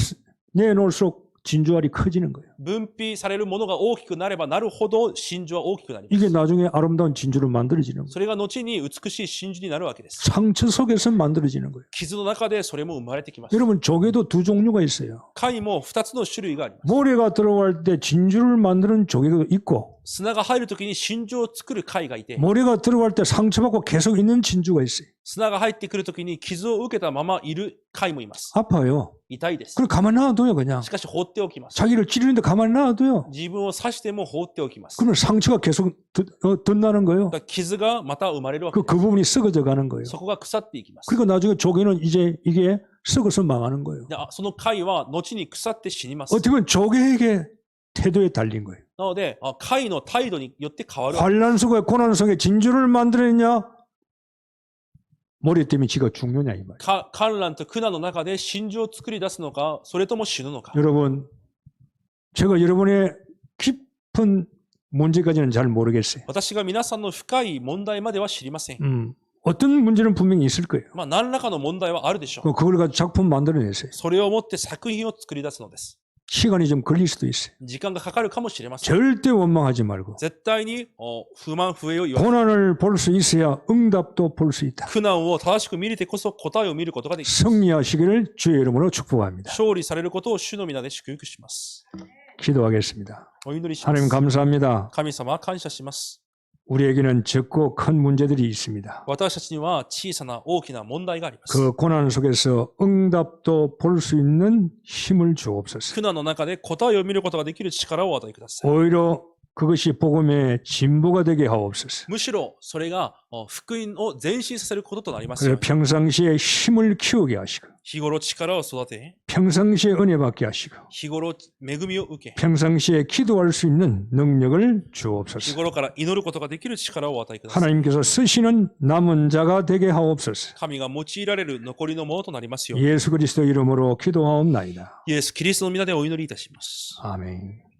내놓을수록 진주알이 커지는 거예요. 分泌されるものが大きくなればなるほど真珠は大きくなりま 이게 す。 나중에 아름다운 진주로 만들어지는 거예요. それが後に美しい真珠になるわけです。 상처 속에서 만들어지는 거예요. 傷の中でそれも生まれてきます。 여러분 조개도 두 종류가 있어요. 貝も2つの種類があります。 모래가 들어갈 때 진주를 만드는 조개도 있고 砂が入るときに真珠を作る貝がいて、 모래가 들어갈 때 상처받고 계속 있는 진주가 있어요. 砂が入ってくるときに傷を受けたままいる貝もいます。 아파요. 痛いです。 그럼 가만히 놔둬요 그냥. しかし放っておきます。 자기를 찌르는데 가만히 놔둬요. 自分を刺しても放っておきます。 그러면 상처가 계속 덧나는 거예요. だから傷がまた生まれるわけ 그 です。 부분이 썩어져 가는 거예요. そこが腐っていきます。 그리고 나중에 조개는 이제 이게 썩어서 망하는 거예요. でその貝は後に腐って死にます。 어떻게 보면 조개에게 태도에 달린 거예요. なので、貝の態度によって変わるわけ。 환란 속에 고난 속에 진주를 만들었냐? 모래 때문에 지가 죽느냐 이 말이에요. 観覧と苦難の中で真珠を作り出すのか、それとも死ぬのか。 여러분, 제가 여러분의 깊은 문제까지는 잘 모르겠어요. 私が皆さんの深い問題までは知りません。 어떤 문제는 분명히 있을 거예요. 何らかの問題はあるでしょう。 그걸 가지고 작품 만들어냈어요. それをもって作品を作り出すのです。 시간이 좀 걸릴 수도 있어요. 時間がかかるかもしれません。 절대 원망하지 말고 絶対に不満不平を言わない。 고난을 볼 수 있어야 응답도 볼 수 있다. 苦難を正しく見れてこそ答えを見ることができます。 승리하시기를 주의 이름으로 축복합니다. 勝利されることを主の皆で祝福します。 기도하겠습니다. お祈りしま 하나님 す。 감사합니다. 神様感謝します。 우리에게는 적고 큰 문제들이 있습니다. 私たちには小さな大きな問題があります。 그 고난 속에서 응답도 볼 수 있는 힘을 주옵소서. 苦難の中で答えを見ることができる力をお与えください。 오히려 그것이 복음의 진보가 되게 하옵소서. むしろそれが福音を前進させることとなりますよう 그래서 に。 평상시에 힘을 키우게 하시고 日頃力を育て、 평상시에 은혜 받게 하시고 日頃恵みを受け、 평상시에 기도할 수 있는 능력을 日 주옵소서. 頃から祈ることができる力をお与えください。 하나님께서 쓰시는 남은 자가 되게 하옵소서. 神が用いられる残りのものとなりますように。 예수 그리스도 이름으로 기도하옵나이다. イエス・キリストの皆でお祈りいたします。 아멘.